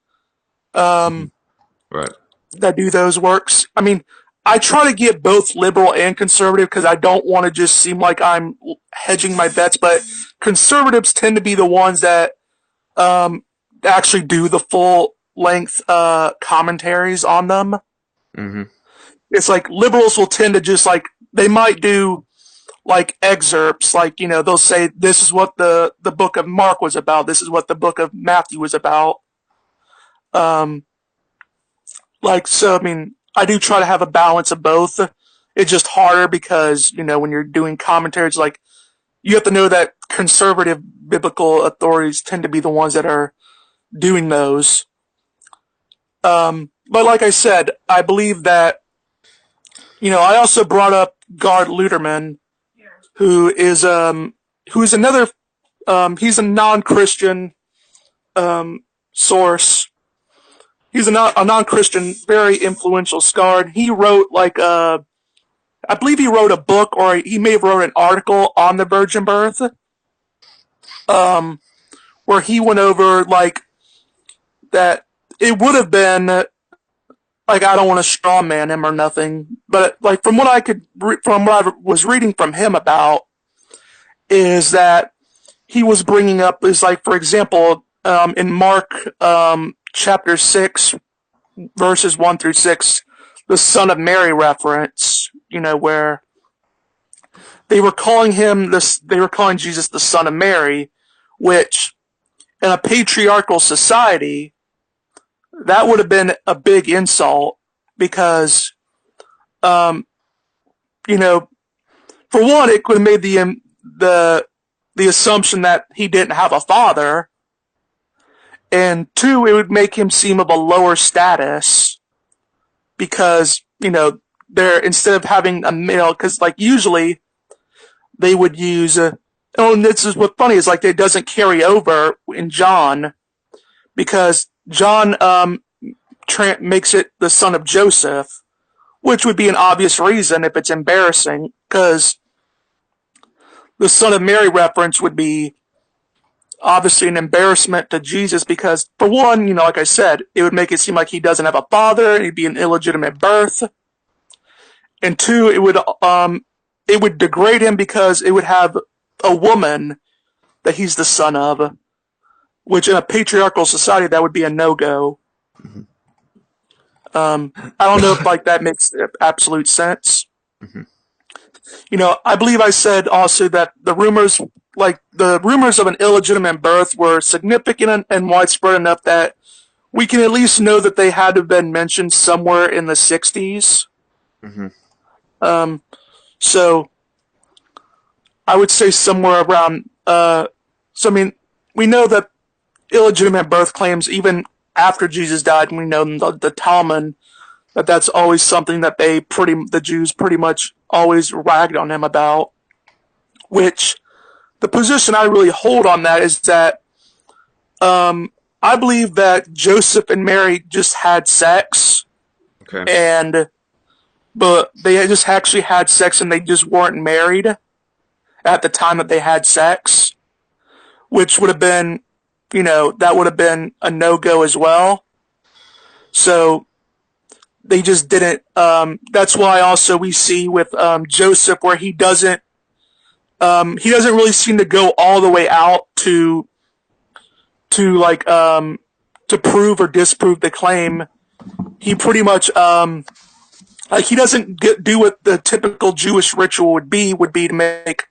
Right.
that do those works. I mean, I try to get both liberal and conservative because I don't want to just seem like I'm hedging my bets, but conservatives tend to be the ones that actually do the full-length commentaries on them.
Mm-hmm.
It's like liberals will tend to just like, they might do like excerpts, like, they'll say, this is what the book of Mark was about, this is what the book of Matthew was about. So, I mean, I do try to have a balance of both. It's just harder because, when you're doing commentaries, like, you have to know that conservative biblical authorities tend to be the ones that are doing those. But like I said, I believe that, I also brought up Gard Luderman, who is another, he's a non-Christian source. He's a non-Christian, very influential scholar. He wrote I believe he wrote a book, or he may have wrote an article on the virgin birth, where he went over that it would have been I don't want to strawman him or nothing, but from what I was reading from him about, is that he was bringing up is for example, in Mark chapter 6, verses 1 through 6, the Son of Mary reference, where they were calling Jesus the Son of Mary, which in a patriarchal society, that would have been a big insult because, for one, it could have made the assumption that he didn't have a father, and two, it would make him seem of a lower status because, they're, instead of having a male, because usually they would use and this is what's funny is it doesn't carry over in John because John makes it the son of Joseph, which would be an obvious reason if it's embarrassing, because the Son of Mary reference would be obviously an embarrassment to Jesus because, for one, like I said, it would make it seem like he doesn't have a father and he'd be an illegitimate birth. And two, it would degrade him because it would have a woman that he's the son of, which in a patriarchal society, that would be a no-go.
Mm-hmm.
I don't know if that makes absolute sense.
Mm-hmm.
I believe I said also that the rumors of an illegitimate birth were significant and widespread enough that we can at least know that they had to have been mentioned somewhere in the 60s.
Mm-hmm.
So I would say somewhere around, we know that illegitimate birth claims, even after Jesus died, we know the Talmud, that's always something that the Jews pretty much always ragged on him about, which the position I really hold on that is that I believe that Joseph and Mary just had sex.
Okay.
But they just actually had sex and they just weren't married. at the time that they had sex, which would have been, that would have been a no-go as well. So they just didn't. That's why also we see with Joseph where he doesn't really seem to go all the way out to like to prove or disprove the claim. He pretty much like he doesn't do what the typical Jewish ritual would be to make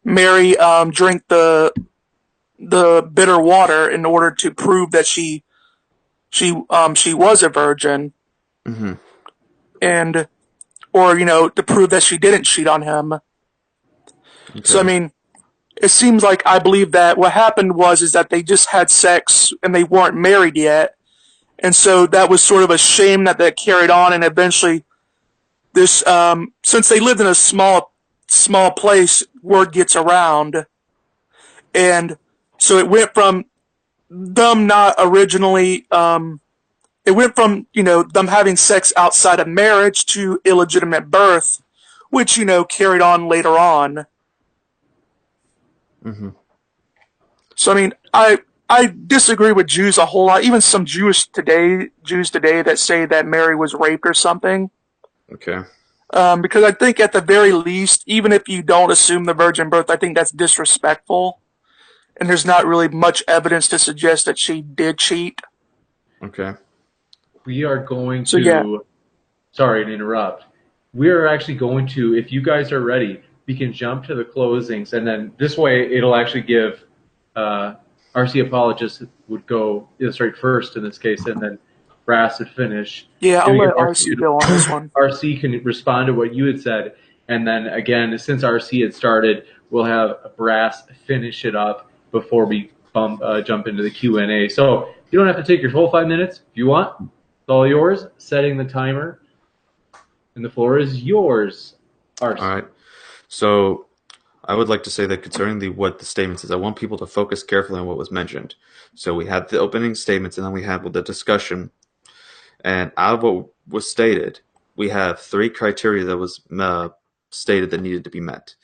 Mary drink the bitter water in order to prove that she was a virgin,
Mm-hmm.
and or to prove that she didn't cheat on him.
Okay.
So I mean, it seems like I believe that what happened is that they just had sex and they weren't married yet, and so that was sort of a shame that carried on, and eventually this since they lived in a small place, word gets around, and so it went from them not originally it went from them having sex outside of marriage to illegitimate birth, which carried on later on.
Mm-hmm.
So I mean, I disagree with Jews a whole lot. Even some Jews today that say that Mary was raped or something.
Okay.
Because I think at the very least, even if you don't assume the virgin birth, I think that's disrespectful. And there's not really much evidence to suggest that she did cheat.
Okay.
We are going
So,
to.
yeah.
Sorry to interrupt. We are actually going to, if you guys are ready, we can jump to the closings, and then this way it'll actually give RC apologists would go straight first in this case, and then Brass would finish.
Yeah, I'll
Doing
let
it,
RC go on this one.
RC can respond to what you had said, and then again, since RC had started, we'll have Brass finish it up before we jump into the Q&A. So you don't have to take your whole 5 minutes if you want. It's all yours. Setting the timer, and the floor is yours, RC.
All right. So I would like to say that concerning what the statements is, I want people to focus carefully on what was mentioned. So we had the opening statements, and then we had the discussion. And out of what was stated, we have 3 criteria that was stated that needed to be met.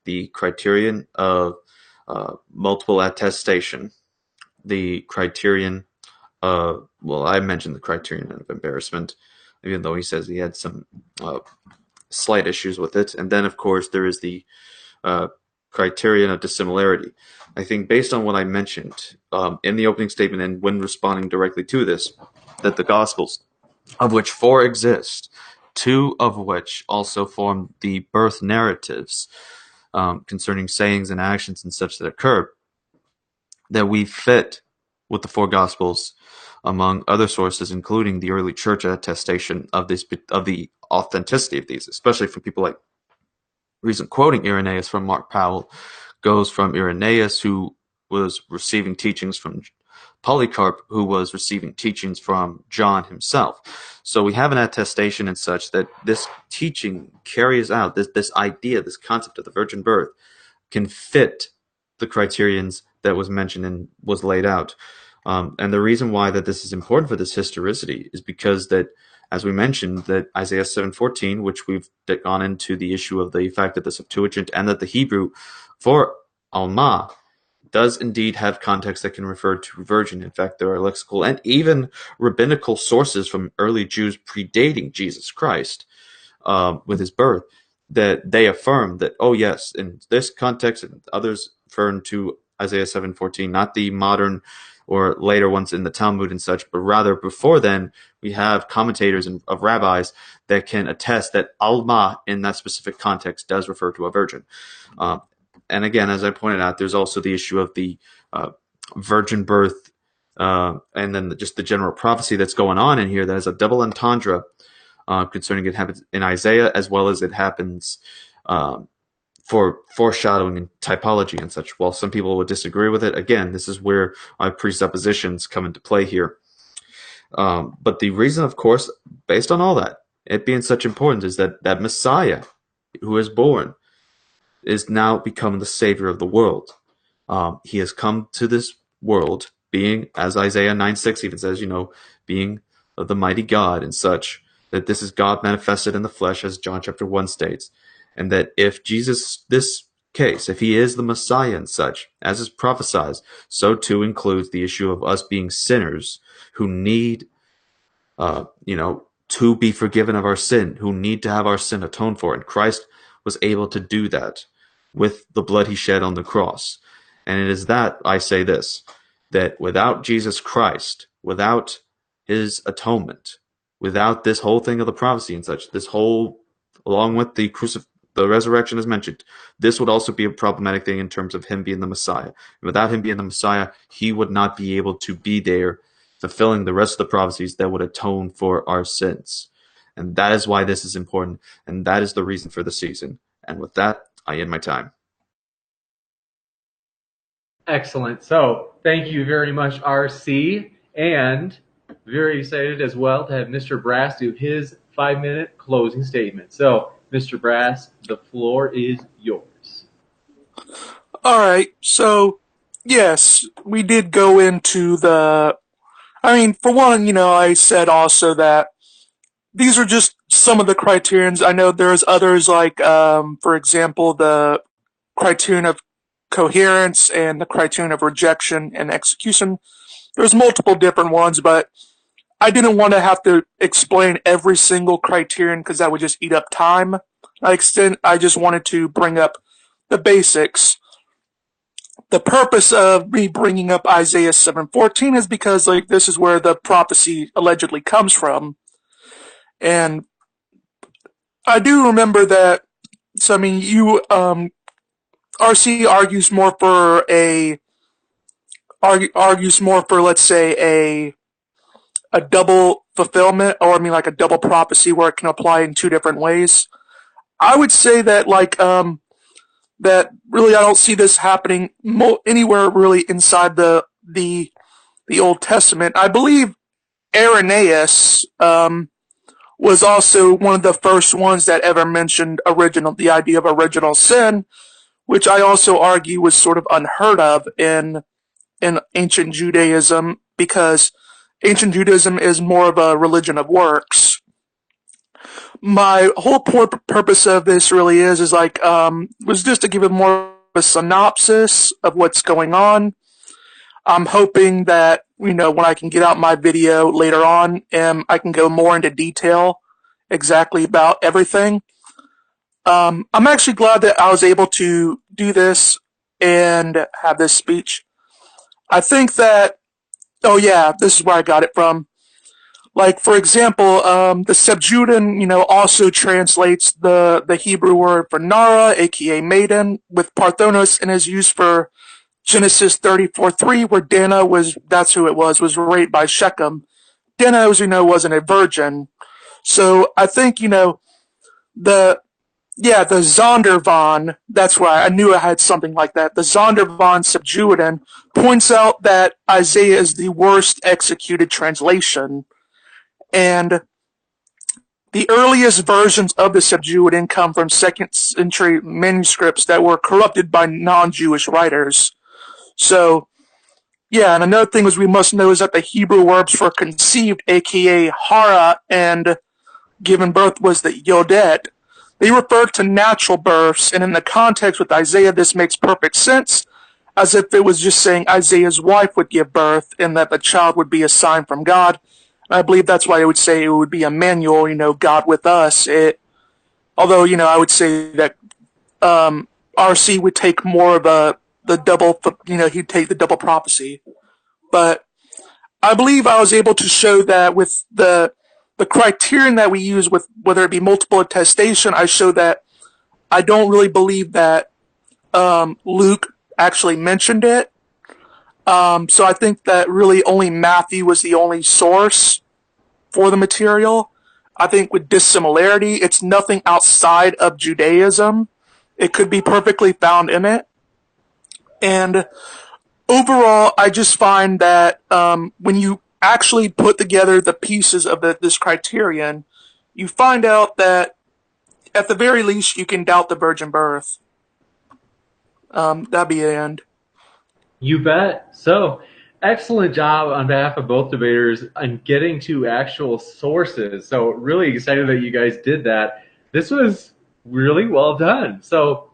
The criterion of multiple attestation, the criterion of, well, I mentioned the criterion of embarrassment, even though he says he had some slight issues with it. And then, of course, there is the criterion of dissimilarity. I think based on what I mentioned in the opening statement and when responding directly to this, that the Gospels, of which 4 exist, 2 of which also form the birth narratives concerning sayings and actions and such that occur, that we fit with the 4 Gospels, among other sources, including the early church attestation of the authenticity of these, especially from people like recent quoting Irenaeus from Mark Powell, goes from Irenaeus, who was receiving teachings from Polycarp, who was receiving teachings from John himself. So we have an attestation and such that this teaching carries out this idea, this concept of the virgin birth can fit the criterions that was mentioned and was laid out. And the reason why that this is important for this historicity is because that, as we mentioned, that Isaiah 7:14, which we've gone into the issue of the fact that the Septuagint and that the Hebrew for Alma does indeed have context that can refer to virgin. In fact, there are lexical and even rabbinical sources from early Jews predating Jesus Christ with his birth that they affirm that, oh yes, in this context and others referring to Isaiah 7:14, not the modern or later ones in the Talmud and such, but rather before then, we have commentators of rabbis that can attest that Alma in that specific context does refer to a virgin. And again, as I pointed out, there's also the issue of the virgin birth and then just the general prophecy that's going on in here that is a double entendre concerning it happens in Isaiah as well as it happens for foreshadowing and typology and such. While some people would disagree with it, again, this is where my presuppositions come into play here. But the reason, of course, based on all that, it being such important, is that Messiah who is born is now become the Savior of the world. He has come to this world being, as Isaiah 9:6 even says, being the mighty God and such, that this is God manifested in the flesh, as John chapter 1 states. And that if Jesus, this case, if he is the Messiah and such, as is prophesied, so too includes the issue of us being sinners who need, to be forgiven of our sin, who need to have our sin atoned for. And Christ was able to do that with the blood he shed on the cross. And it is that I say this, that without Jesus Christ, without his atonement, without this whole thing of the prophecy and such, this whole, along with the resurrection as mentioned, this would also be a problematic thing in terms of him being the Messiah. And without him being the Messiah, he would not be able to be there fulfilling the rest of the prophecies that would atone for our sins. And that is why this is important, and that is the reason for the season. And with that, I end my time.
Excellent. So thank you very much, RC, and very excited as well to have Mr. Brass do his 5-minute closing statement. So, Mr. Brass, the floor is yours.
All right. So, yes, we did go into for one, I said also that these are just some of the criterions. I know there's others like, for example, the criterion of coherence and the criterion of rejection and execution. There's multiple different ones, but I didn't want to have to explain every single criterion because that would just eat up time. I just wanted to bring up the basics. The purpose of me bringing up Isaiah 7:14 is because this is where the prophecy allegedly comes from. And I do remember that, so RC argues more for let's say a double fulfillment, or like a double prophecy where it can apply in two different ways. I would say that that really I don't see this happening anywhere really inside the Old Testament. I believe Irenaeus was also one of the first ones that ever mentioned the idea of original sin, which I also argue was sort of unheard of in ancient Judaism, because ancient Judaism is more of a religion of works. My whole purpose of this really was just to give it more of a synopsis of what's going on. I'm hoping that, when I can get out my video later on, I can go more into detail exactly about everything. I'm actually glad that I was able to do this and have this speech. I think that, this is where I got it from. For example, the Septuagint, also translates the Hebrew word for Nara, aka maiden, with Parthenos, and is used for Genesis 34:3, where Dinah that's who it was raped by Shechem. Dinah, as we know, wasn't a virgin. So I think, the Zondervan, that's why I knew I had something like that. The Zondervan Septuagint points out that Isaiah is the worst executed translation. And the earliest versions of the Septuagint come from 2nd century manuscripts that were corrupted by non-Jewish writers. So, and another thing we must know is that the Hebrew words for conceived, aka hara, and given birth was the yodet. They refer to natural births, and in the context with Isaiah, this makes perfect sense, as if it was just saying Isaiah's wife would give birth, and that the child would be a sign from God. I believe that's why I would say it would be Emmanuel, God with us. Although, I would say that RC would take more of the double, he'd take the double prophecy. But I believe I was able to show that with the criterion that we use, with whether it be multiple attestation, I show that I don't really believe that Luke actually mentioned it. So I think that really only Matthew was the only source for the material. I think with dissimilarity, it's nothing outside of Judaism. It could be perfectly found in it. And overall, I just find that when you actually put together the pieces of this criterion, you find out that at the very least you can doubt the virgin birth. That'd be the end.
You bet. So, excellent job on behalf of both debaters on getting to actual sources. So, really excited that you guys did that. This was really well done. So,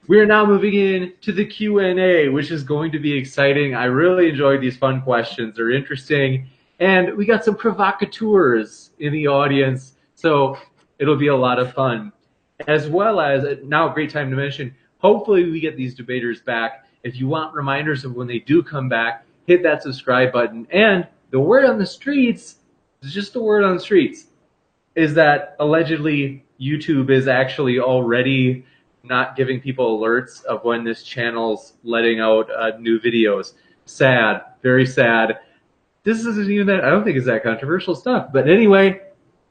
We are now moving in to the Q&A, which is going to be exciting. I really enjoyed these fun questions. They're interesting. And we got some provocateurs in the audience, so it'll be a lot of fun. As well as, now a great time to mention, hopefully we get these debaters back. If you want reminders of when they do come back, hit that subscribe button. And the word on the streets, is just the word on the streets, is that allegedly YouTube is actually already not giving people alerts of when this channel's letting out new videos. Sad, very sad. This isn't even that, I don't think it's that controversial stuff. But anyway,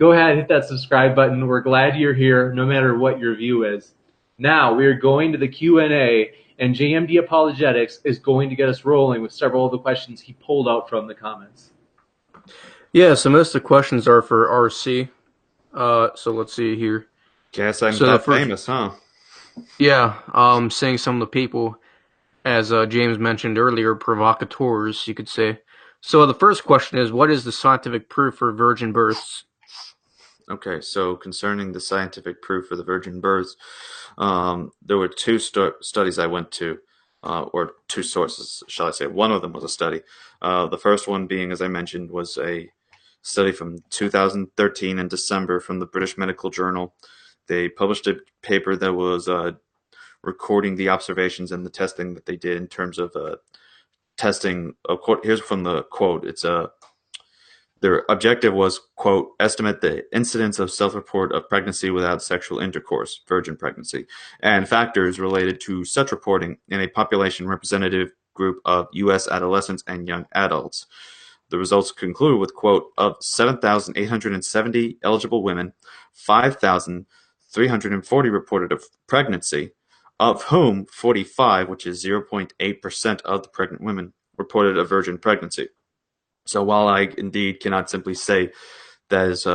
go ahead, hit that subscribe button. We're glad you're here, no matter what your view is. Now we are going to the Q&A, and JMD Apologetics is going to get us rolling with several of the questions he pulled out from the comments.
Yeah, so most of the questions are for RC. So let's see here.
Guess I'm
So
that famous, huh?
Yeah, seeing some of the people, as James mentioned earlier, provocateurs, you could say. So the first question is, what is the scientific proof for virgin births?
Okay, so concerning the scientific proof for the virgin births, there were two studies I went to, or two sources, shall I say. One of them was a study. The first one being, as I mentioned, was a study from 2013 in December from the British Medical Journal. They published a paper that was recording the observations and the testing that they did in terms of testing. Here's from the quote. It's their objective was, quote, estimate the incidence of self-report of pregnancy without sexual intercourse, virgin pregnancy, and factors related to such reporting in a population representative group of U.S. adolescents and young adults. The results conclude with, quote, of 7,870 eligible women, 5,340 reported of pregnancy, of whom 45, which is 0.8% of the pregnant women, reported a virgin pregnancy. So while I indeed cannot simply say that is,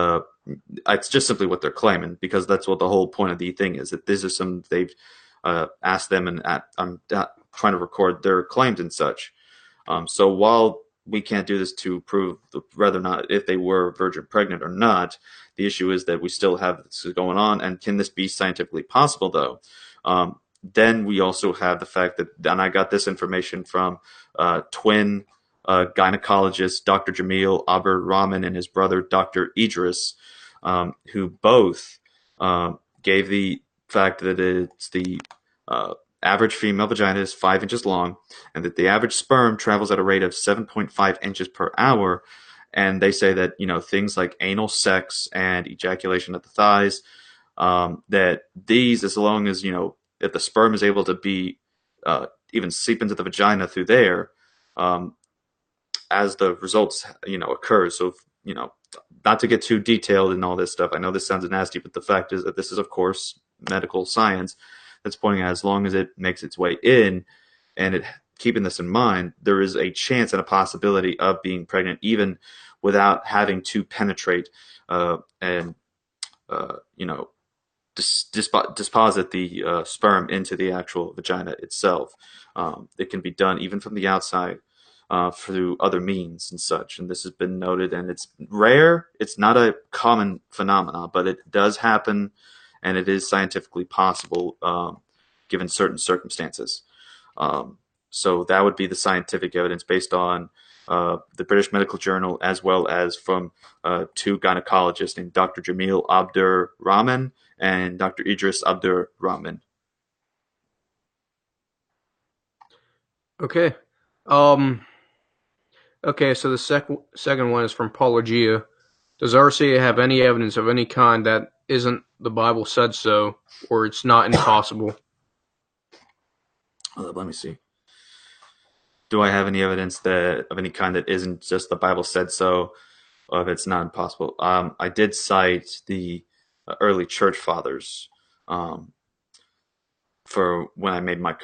it's just simply what they're claiming, because that's what the whole point of the thing is, that these are some, they've asked them, and I'm trying to record their claims and such. So while we can't do this to prove whether or not if they were virgin pregnant or not, the issue is that we still have this going on, and can this be scientifically possible, though? Then we also have the fact that, and I got this information from twin gynecologist Dr. Jamil Abdur Rahman and his brother Dr. Idris, who both gave the fact that it's the average female vagina is 5 inches long, and that the average sperm travels at a rate of 7.5 inches per hour. And they say that, things like anal sex and ejaculation at the thighs, that these, as long as, if the sperm is able to be even seep into the vagina through there, as the results, occur. So, not to get too detailed in all this stuff. I know this sounds nasty, but the fact is that this is, of course, medical science that's pointing out, as long as it makes its way in, and keeping this in mind, there is a chance and a possibility of being pregnant even without having to penetrate and deposit the sperm into the actual vagina itself. It can be done even from the outside through other means and such. And this has been noted, and it's rare. It's not a common phenomenon, but it does happen, and it is scientifically possible given certain circumstances. So that would be the scientific evidence based on the British Medical Journal, as well as from two gynecologists named Dr. Jamil Abdur Rahman and Dr. Idris Abdur Rahman.
Okay. Okay, so the second one is from Paulogia. Does RCA have any evidence of any kind that isn't the Bible said so, or it's not impossible?
Let me see. Do I have any evidence that of any kind that isn't just the Bible said so, or if it's not impossible? I did cite the early church fathers for when I made my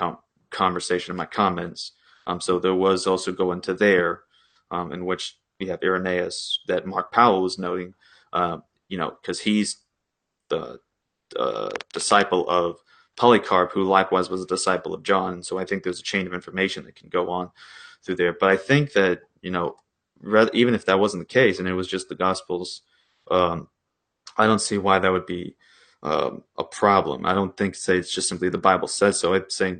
conversation and my comments. So there was also going to there, in which we have Irenaeus that Mark Powell was noting, because he's the disciple of Polycarp, who likewise was a disciple of John. And so I think there's a chain of information that can go on through there. But I think that, even if that wasn't the case and it was just the Gospels, I don't see why that would be a problem. I don't think say it's just simply the Bible says so. I'd say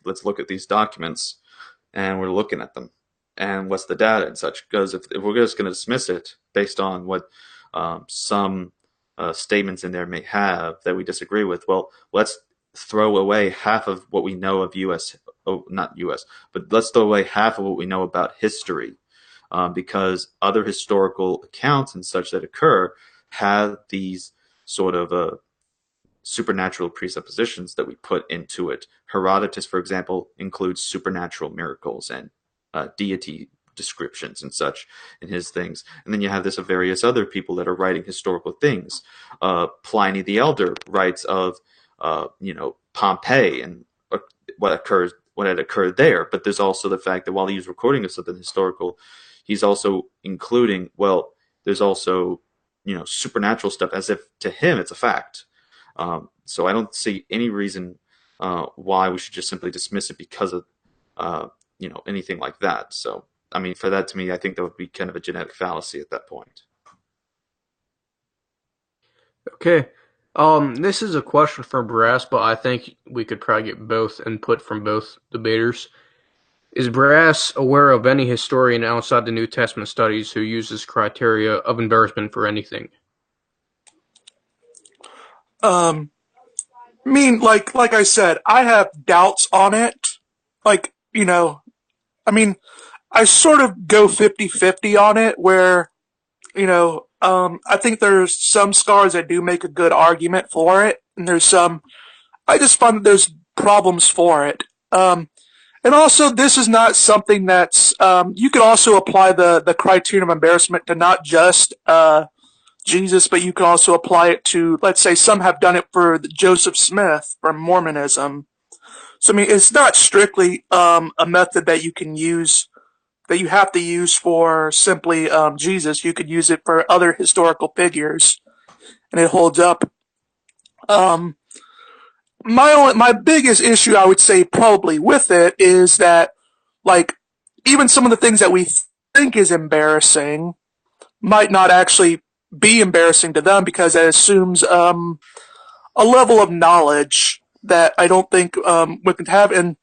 let's look at these documents, and we're looking at them, and what's the data and such. Because if we're just going to dismiss it based on what some statements in there may have that we disagree with, well, let's throw away half of what we know of U.S. Oh, not U.S., but let's throw away half of what we know about history, because other historical accounts and such that occur have these sort of supernatural presuppositions that we put into it. Herodotus, for example, includes supernatural miracles and deity descriptions and such in his things. And then you have this of various other people that are writing historical things. Pliny the Elder writes of, Pompeii and what had occurred there. But there's also the fact that while he's recording of something historical, he's also including, well, there's also, supernatural stuff as if to him it's a fact. So I don't see any reason why we should just simply dismiss it because of anything like that. So I mean, for that to me, I think that would be kind of a genetic fallacy at that point.
Okay. This is a question from Brass, but I think we could probably get both input from both debaters. Is Brass aware of any historian outside the New Testament studies who uses criteria of embarrassment for anything?
I mean, like I said, I have doubts on it. Like, I mean, I sort of go 50-50 on it where, I think there's some scholars that do make a good argument for it, and I just find that there's problems for it. And also, this is not something that's, you could also apply the criterion of embarrassment to not just, Jesus, but you can also apply it to, let's say, some have done it for Joseph Smith from Mormonism. So, I mean, it's not strictly a method that you can use, that you have to use for simply Jesus. You could use it for other historical figures, and it holds up. Um, my biggest issue, I would say, probably with it is that, like, even some of the things that we think is embarrassing might not actually be embarrassing to them because it assumes a level of knowledge that I don't think we can have. And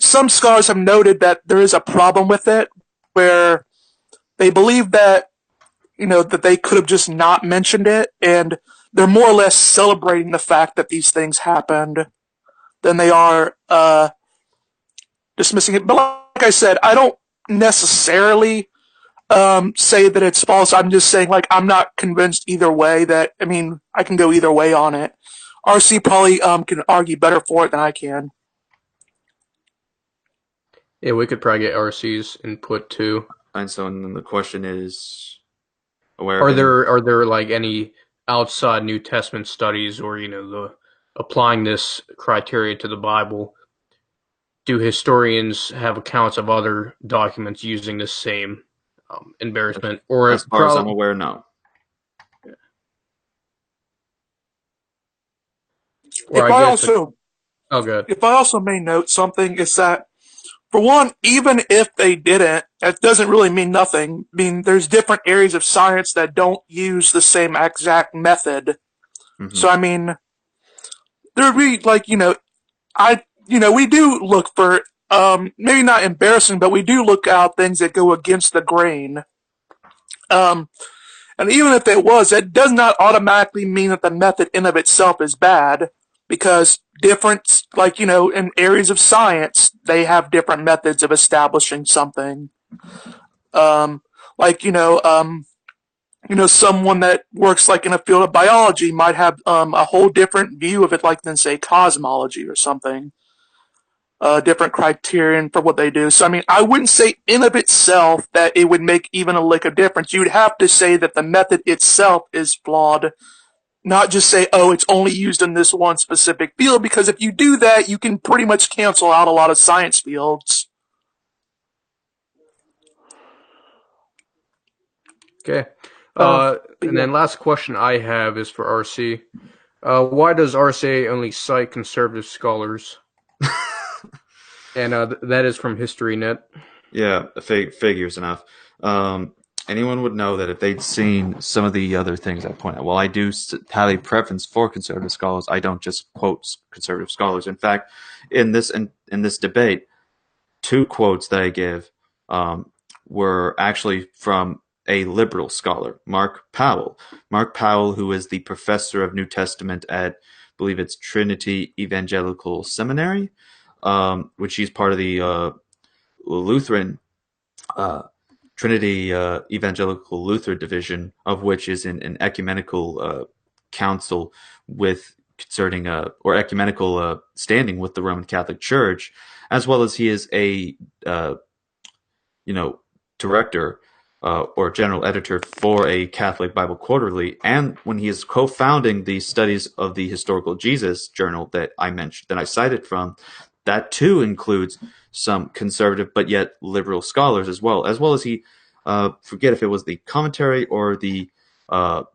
some scholars have noted that there is a problem with it where they believe that, that they could have just not mentioned it, and they're more or less celebrating the fact that these things happened than they are dismissing it. But like I said, I don't necessarily say that it's false. I'm just saying, like, I'm not convinced either way I can go either way on it. RC probably can argue better for it than I can.
Yeah, we could probably get RC's input too.
And so and then the question is,
Are there like any outside New Testament studies or the applying this criteria to the Bible? Do historians have accounts of other documents using the same embarrassment? Or
as far as I'm aware, no.
If I also may note something, is that, for one, even if they didn't, that doesn't really mean nothing. I mean, there's different areas of science that don't use the same exact method. Mm-hmm. So, I mean, there would be, like, we do look for, maybe not embarrassing, but we do look out things that go against the grain. And even if it was, it does not automatically mean that the method in of itself is bad, because different, like, in areas of science, they have different methods of establishing something. Someone that works, like, in a field of biology might have a whole different view of it, like, than, say, cosmology or something. Different criterion for what they do. So, I mean, I wouldn't say in of itself that it would make even a lick of difference. You'd have to say that the method itself is flawed, not just say, oh, it's only used in this one specific field, because if you do that, you can pretty much cancel out a lot of science fields.
Okay. And then last question I have is for RC. Why does RCA only cite conservative scholars? And that is from HistoryNet.
Yeah, figures enough. anyone would know that if they'd seen some of the other things I point out. While I do have a preference for conservative scholars, I don't just quote conservative scholars. In fact, in this debate, two quotes that I give were actually from a liberal scholar, Mark Powell. Mark Powell, who is the professor of New Testament at, I believe it's Trinity Evangelical Seminary, which he's part of the Lutheran Trinity Evangelical Lutheran division, of which is in an ecumenical council with concerning or ecumenical standing with the Roman Catholic Church, as well as he is a director or general editor for a Catholic Bible Quarterly, and when he is co-founding the Studies of the Historical Jesus journal that I mentioned, that I cited from, that too includes some conservative but yet liberal scholars as well as he, forget if it was the commentary or the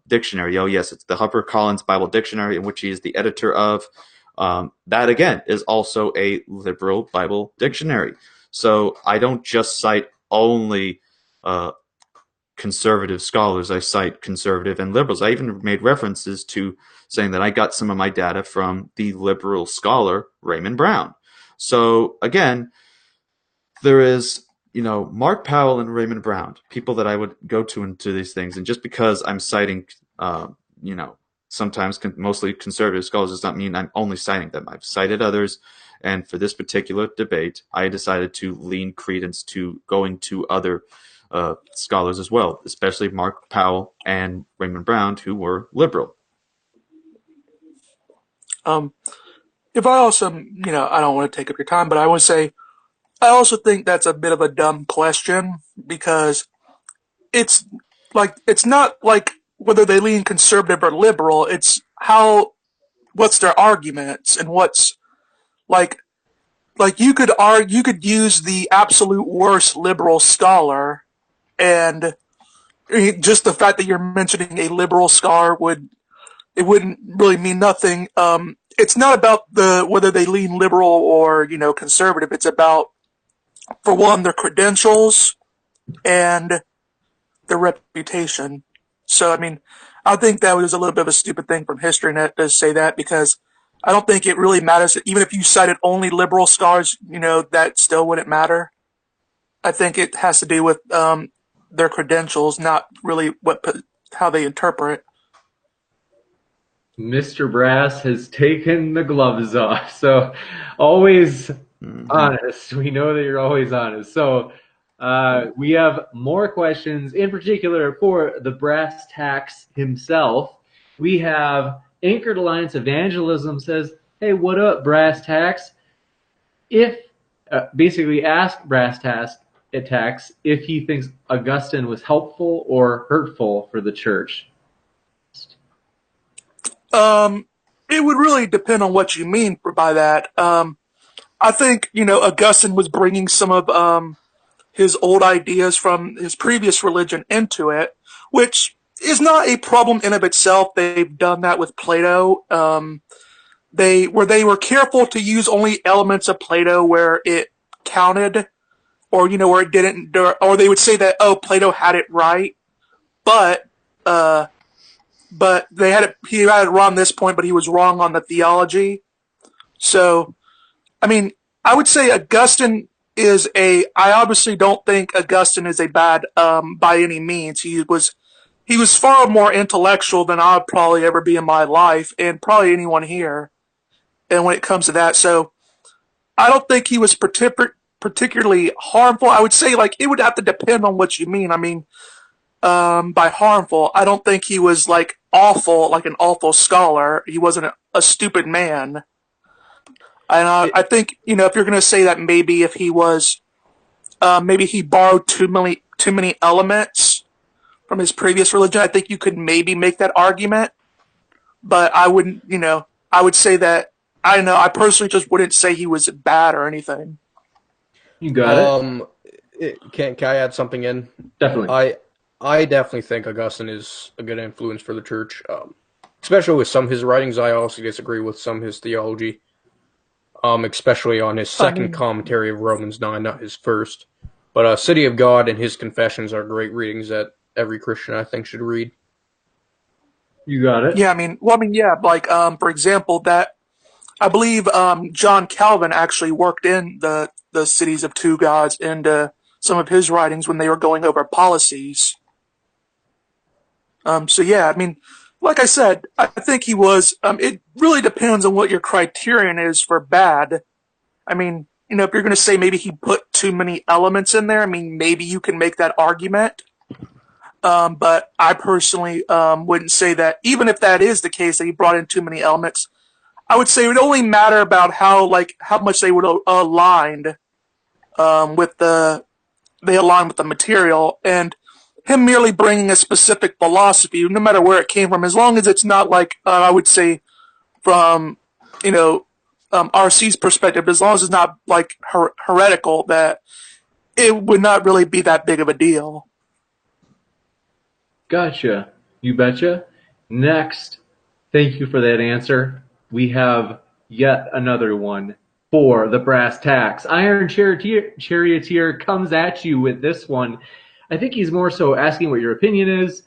dictionary. Oh yes, it's the HarperCollins Bible Dictionary, in which he is the editor of. That again is also a liberal Bible dictionary. So I don't just cite only conservative scholars. I cite conservative and liberals. I even made references to saying that I got some of my data from the liberal scholar Raymond Brown. So again, there is, Mark Powell and Raymond Brown, people that I would go to into these things. And just because I'm citing, sometimes mostly conservative scholars does not mean I'm only citing them. I've cited others. And for this particular debate, I decided to lean credence to going to other scholars as well, especially Mark Powell and Raymond Brown, who were liberal.
If I also, I don't want to take up your time, but I would say I also think that's a bit of a dumb question, because it's not like whether they lean conservative or liberal. It's what's their arguments, and what's like you could use the absolute worst liberal scholar, and just the fact that you're mentioning a liberal scholar wouldn't really mean nothing. It's not about whether they lean liberal or conservative. It's about, for one, their credentials and their reputation. So I think that was a little bit of a stupid thing from HistoryNet to say that, because I don't think it really matters. Even if you cited only liberal scholars, that still wouldn't matter. I think it has to do with their credentials, not really how they interpret.
Mr. Brass has taken the gloves off. So always honest. We know that you're always honest. So we have more questions, in particular for the brass tacks himself. We have Anchored Alliance Evangelism says, hey, what up, brass tacks? If basically ask brass tacks if he thinks Augustine was helpful or hurtful for the church.
It would really depend on what you mean by that. I think, Augustine was bringing some of his old ideas from his previous religion into it, which is not a problem in of itself. They've done that with Plato. They were careful to use only elements of Plato where it counted, or where it didn't, or they would say that, oh, Plato had it right, but he had it wrong on this point, but he was wrong on the theology. So, I would say Augustine I obviously don't think Augustine is a bad, by any means. He was far more intellectual than I would probably ever be in my life, and probably anyone here. And when it comes to that, so I don't think he was particularly harmful. I would say, it would have to depend on what you mean. By harmful, I don't think he was awful, like an awful scholar. He wasn't a stupid man. And I think, if you're going to say that, maybe if he was, maybe he borrowed too many elements from his previous religion, I think you could maybe make that argument. But I wouldn't, I would say that, I don't know, I personally just wouldn't say he was bad or anything.
You got
it. Can I add something in?
Definitely.
I definitely think Augustine is a good influence for the church, especially with some of his writings. I also disagree with some of his theology, especially on his second commentary of Romans 9, not his first. But City of God and his Confessions are great readings that every Christian, I think, should read.
You got it.
Yeah, yeah, like for example, that I believe John Calvin actually worked in the cities of two gods into some of his writings when they were going over policies. So yeah, like I said, I think he was. It really depends on what your criterion is for bad. If you're going to say maybe he put too many elements in there, maybe you can make that argument. But I personally wouldn't say that. Even if that is the case, that he brought in too many elements, I would say it would only matter about how much they would aligned with they align with the material, and him merely bringing a specific philosophy, no matter where it came from, as long as it's not like I would say from RC's perspective, as long as it's not like heretical, that it would not really be that big of a deal.
Gotcha. You betcha. Next, thank you for that answer. We have yet another one for the brass tacks. Iron Charioteer comes at you with this one. I think he's more so asking what your opinion is.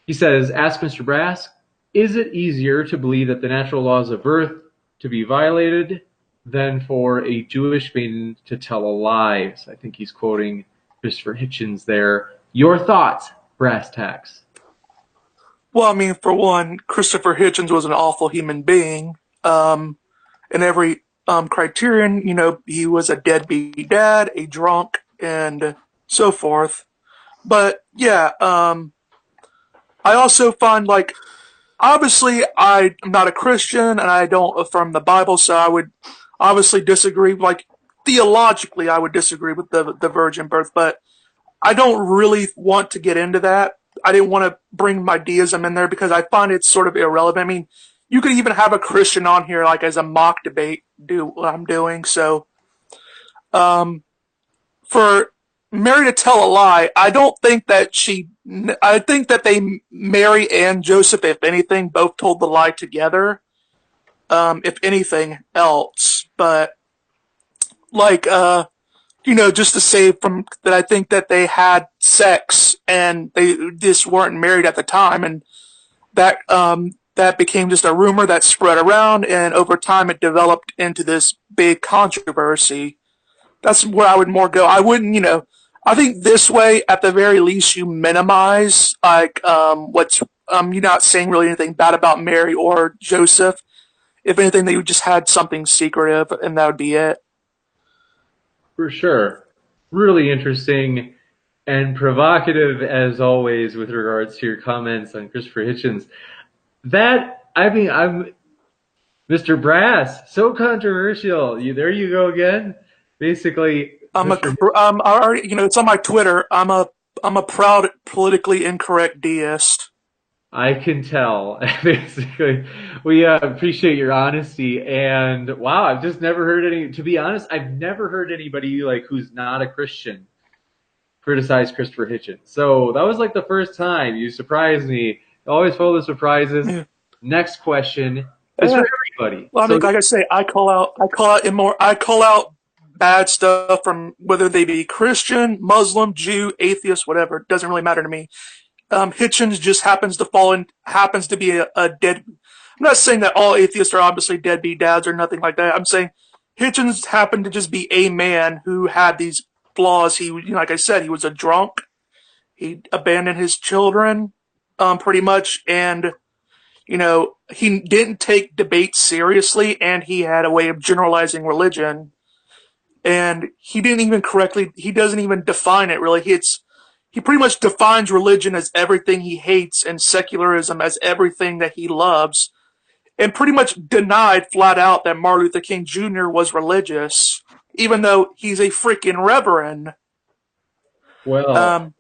He says, ask Mr. Brass, is it easier to believe that the natural laws of birth to be violated than for a Jewish maiden to tell a lie? So I think he's quoting Christopher Hitchens there. Your thoughts, brass tacks?
Well, for one, Christopher Hitchens was an awful human being. In every criterion, he was a deadbeat dad, a drunk, and so forth. But yeah, I also find obviously I'm not a Christian and I don't affirm the Bible, so I would obviously disagree. Theologically, I would disagree with the virgin birth, but I don't really want to get into that. I didn't want to bring my deism in there because I find it sort of irrelevant. You could even have a Christian on here as a mock debate, do what I'm doing. So, for Mary to tell a lie, I think that Mary and Joseph, if anything, both told the lie together. If anything else, but just to say from that, I think that they had sex and they just weren't married at the time, and that became just a rumor that spread around, and over time it developed into this big controversy. That's where I would more go. I wouldn't, I think this way, at the very least, you minimize what's you're not saying really anything bad about Mary or Joseph. If anything, they just had something secretive, and that would be it.
For sure. Really interesting and provocative as always with regards to your comments on Christopher Hitchens. I'm Mr. Brass, so controversial. There you go again. Basically,
it's on my Twitter. I'm a proud politically incorrect deist.
I can tell. Basically, we appreciate your honesty. And wow, I've just never heard to be honest, I've never heard anybody who's not a Christian criticize Christopher Hitchens. So that was the first time. You surprised me. Always full of surprises. Yeah. Next question is for everybody.
Well, like I say, I call out bad stuff from whether they be Christian, Muslim, Jew, atheist, whatever. It doesn't really matter to me. Hitchens just happens to be a dead. I'm not saying that all atheists are obviously deadbeat dads or nothing like that. I'm saying Hitchens happened to just be a man who had these flaws. He, like I said, he was a drunk. He abandoned his children, pretty much, and he didn't take debate seriously, and he had a way of generalizing religion, and he doesn't even define it really. He pretty much defines religion as everything he hates and secularism as everything that he loves, and pretty much denied flat out that Martin Luther King Jr. was religious, even though he's a freaking reverend.
Well,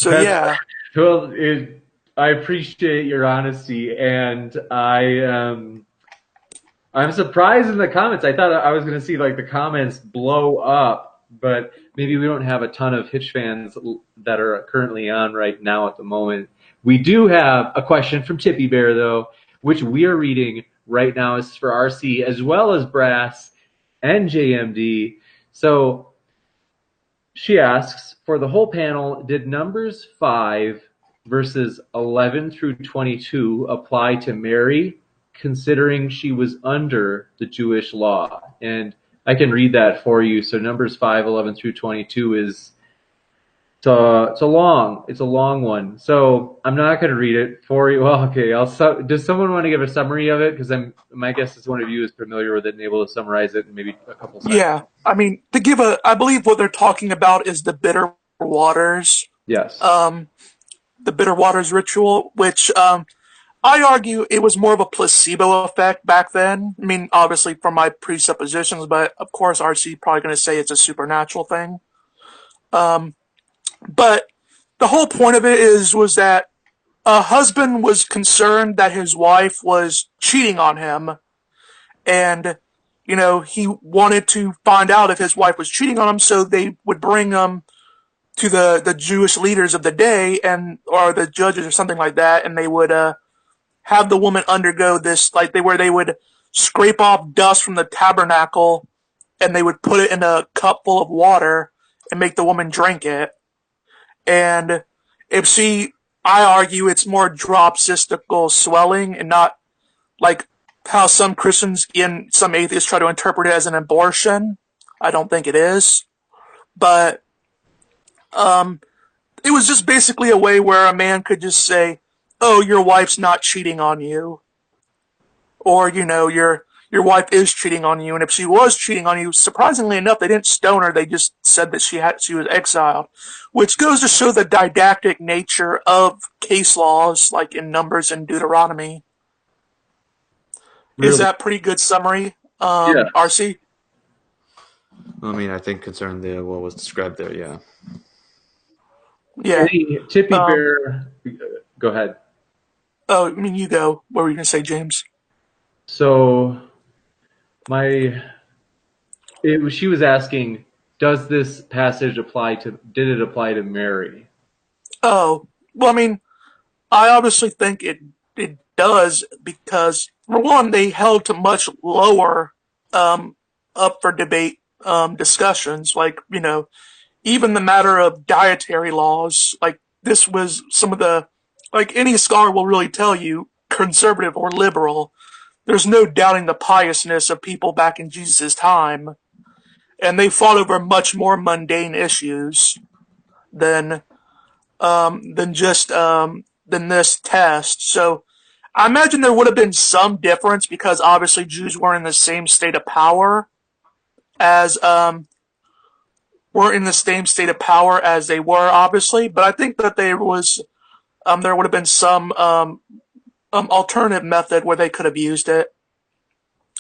yeah.
Well, I appreciate your honesty, and I'm surprised in the comments. I thought I was going to see the comments blow up, but maybe we don't have a ton of Hitch fans that are currently on right now at the moment. We do have a question from Tippy Bear, though, which we are reading right now. Is for RC as well as Brass and JMD. So She asks, for the whole panel, did Numbers 5 verses 11 through 22 apply to Mary, considering she was under the Jewish law? And I can read that for you. So Numbers 5, 11 through 22 is it's a long one. So I'm not going to read it for you. Well, okay. Does someone want to give a summary of it? Because my guess is one of you is familiar with it and able to summarize it in maybe a couple seconds.
Yeah, I mean, I believe what they're talking about is the bitter waters,
Yes.
the bitter waters ritual, which I argue it was more of a placebo effect back then. I mean, obviously from my presuppositions, but of course RC probably going to say it's a supernatural thing. But the whole point of it was that a husband was concerned that his wife was cheating on him, and he wanted to find out if his wife was cheating on him, so they would bring him to the Jewish leaders of the day or the judges or something like that, and they would have the woman undergo this, where they would scrape off dust from the tabernacle and they would put it in a cup full of water and make the woman drink it. And I argue it's more dropsistical swelling and not like how some Christians and some atheists try to interpret it as an abortion. I don't think it is. But it was just basically a way where a man could just say, oh, your wife's not cheating on you. Or, your wife is cheating on you, and if she was cheating on you, surprisingly enough, they didn't stone her, they just said that she was exiled. Which goes to show the didactic nature of case laws, like in Numbers and Deuteronomy.
Really?
Is that pretty good summary,
Yeah.
RC?
I mean, I think concerning what was described there, yeah.
Yeah.
Any Tippy Bear, go ahead.
Oh, I mean, you go. What were you going to say, James?
So she was asking, does this passage did it apply to Mary?
Oh, well, I mean, I obviously think it does because, for one, they held to much lower up for debate discussions. Like, even the matter of dietary laws, like this was some of like any scholar will really tell you, conservative or liberal, there's no doubting the piousness of people back in Jesus' time. And they fought over much more mundane issues than than this test. So I imagine there would have been some difference because obviously Jews weren't in the same state of power as they were, obviously. But I think that there would have been some alternative method where they could have used it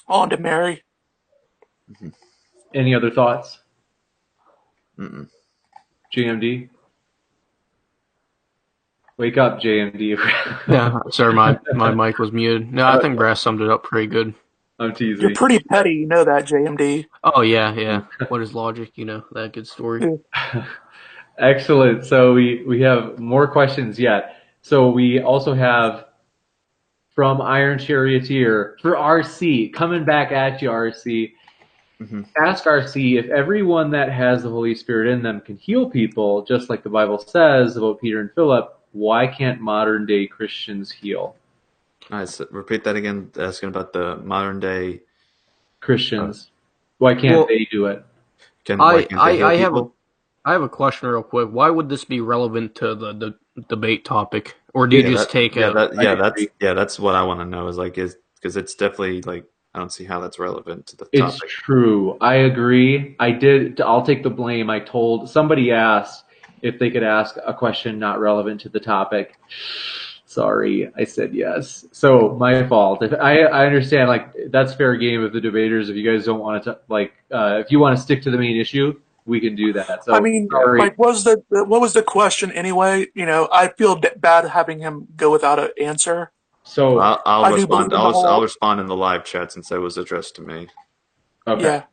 on to Mary.
Any other thoughts?
Mm-mm.
JMD? Wake up, JMD.
Yeah, sorry, my mic was muted. No, I think Brass summed it up pretty good.
I'm teasing.
You're pretty petty, you know that, JMD.
Oh, yeah. What is logic? That good story.
Excellent. So we have more questions yet. So we also have from Iron Charioteer for RC, coming back at you, RC.
Mm-hmm.
Ask RC if everyone that has the Holy Spirit in them can heal people, just like the Bible says about Peter and Philip. Why can't modern day Christians heal?
All right, so repeat that again, asking about the modern day
Christians. Why can't they do it?
I have a question real quick. Why would this be relevant to the debate topic? Or do you just take it?
That's what I want to know is because it's definitely I don't see how that's relevant to the topic.
It's true. I agree. I'll take the blame. Somebody asked if they could ask a question not relevant to the topic. Sorry, I said yes. So my fault. I understand, that's fair game of the debaters. If you guys don't want to, if you want to stick to the main issue, we can do that. So
I mean,
sorry.
what was the question anyway? I feel bad having him go without an answer.
So
I'll respond. I'll respond in the live chat since it was addressed to me.
Okay.
Yeah.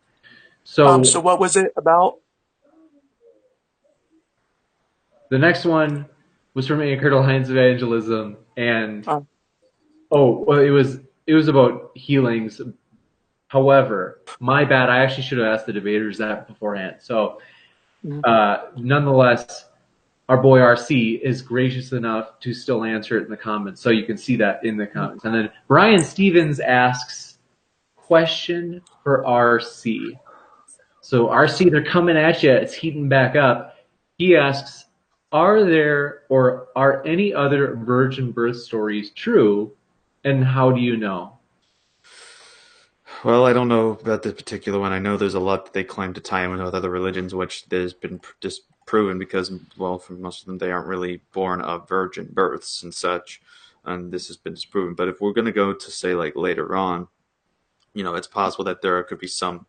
So
what was it about?
the next one was from Anchored Alliance Evangelism, and it was about healings. However, my bad. I actually should have asked the debaters that beforehand. So Nonetheless, our boy RC is gracious enough to still answer it in the comments, so you can see that in the comments. And then Brian Stevens asks, question for RC. So RC, they're coming at you. It's heating back up. He asks, are there or are any other virgin birth stories true, and how do you know?
Well, I don't know about this particular one. I know there's a lot that they claim to tie in with other religions, which there's been disproven because, well, for most of them, they aren't really born of virgin births and such, and this has been disproven. But if we're going to go to say like later on, it's possible that there could be some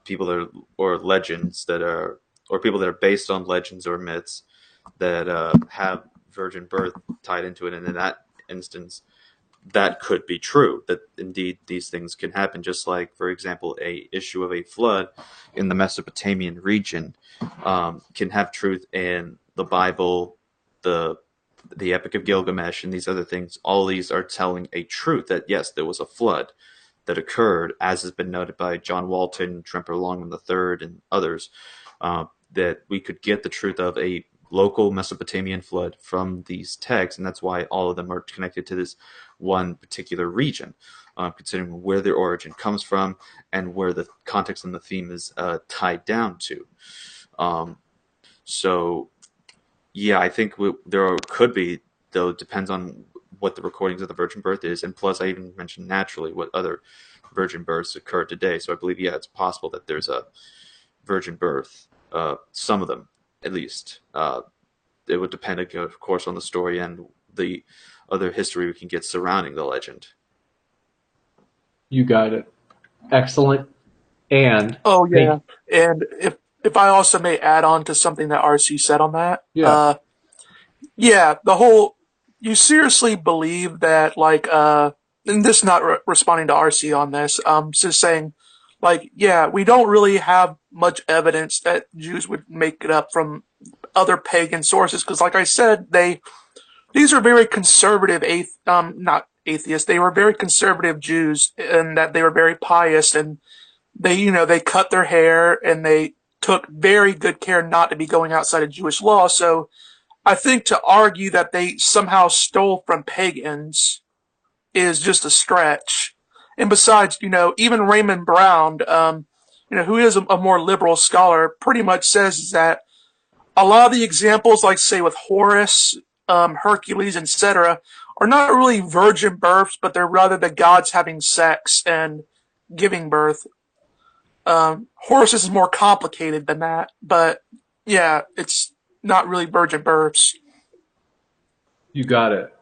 people that are, or legends that are, or people that are based on legends or myths that have virgin birth tied into it, and in that instance that could be true, that indeed these things can happen, just like, for example, a issue of a flood in the Mesopotamian region can have truth in the Bible, the Epic of Gilgamesh, and these other things. All these are telling a truth that yes, there was a flood that occurred, as has been noted by John Walton, Tremper Longman III, and others, that we could get the truth of a local Mesopotamian flood from these texts, and that's why all of them are connected to this one particular region, considering where their origin comes from and where the context and the theme is tied down to. So, yeah, I think there could be, though it depends on what the recordings of the virgin birth is, and plus I even mentioned naturally what other virgin births occur today. So I believe, yeah, it's possible that there's a virgin birth, some of them at least. It would depend, of course, on the story and the other history we can get surrounding the legend.
You got it. Excellent. And
oh yeah, and if I also may add on to something that RC said on that, yeah, the whole, you seriously believe that, like, and this not responding to RC on this, just saying, like, yeah, we don't really have much evidence that Jews would make it up from other pagan sources, because, like I said, these are very conservative, not atheists, they were very conservative Jews, and that they were very pious, and they cut their hair, and they took very good care not to be going outside of Jewish law. So I think to argue that they somehow stole from pagans is just a stretch. And besides, even Raymond Brown, who is a more liberal scholar, pretty much says that a lot of the examples, like say with Horus, Hercules, etc., are not really virgin births, but they're rather the gods having sex and giving birth. Horus is more complicated than that, but yeah, it's not really virgin births.
You got it.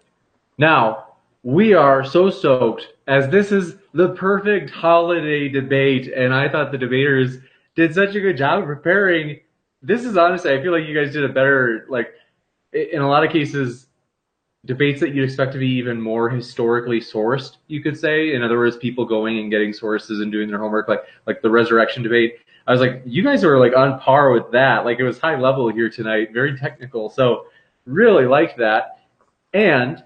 Now, we are so stoked, as this is the perfect holiday debate, and I thought the debaters did such a good job of preparing. This is honestly, I feel like you guys did a better, like, in a lot of cases, debates that you'd expect to be even more historically sourced, you could say. In other words, people going and getting sources and doing their homework, like the resurrection debate. I was like, you guys are like on par with that. Like, it was high level here tonight, very technical. So really liked that. And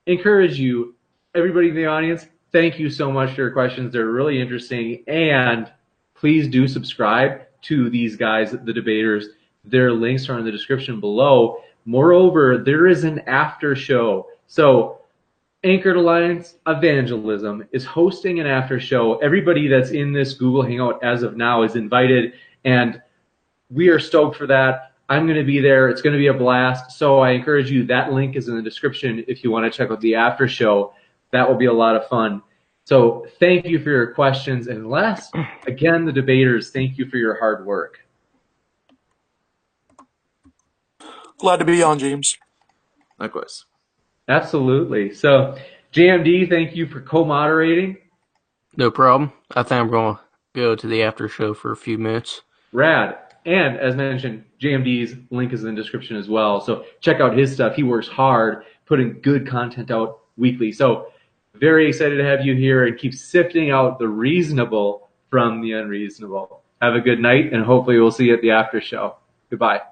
encourage you, everybody in the audience, thank you so much for your questions. They're really interesting. And please do subscribe to these guys, the debaters. Their links are in the description below. Moreover, there is an after show. So Anchored Alliance Evangelism is hosting an after show. Everybody that's in this Google Hangout as of now is invited, and we are stoked for that. I'm going to be there. It's going to be a blast. So I encourage you, that link is in the description if you want to check out the after show. That will be a lot of fun. So thank you for your questions. And last, again, the debaters, thank you for your hard work.
Glad to be on, James.
Likewise.
Absolutely. So, JMD, thank you for co-moderating.
No problem. I think I'm going to go to the after show for a few minutes.
Rad. And as mentioned, JMD's link is in the description as well. So check out his stuff. He works hard, putting good content out weekly. So very excited to have you here, and keep sifting out the reasonable from the unreasonable. Have a good night, and hopefully we'll see you at the after show. Goodbye.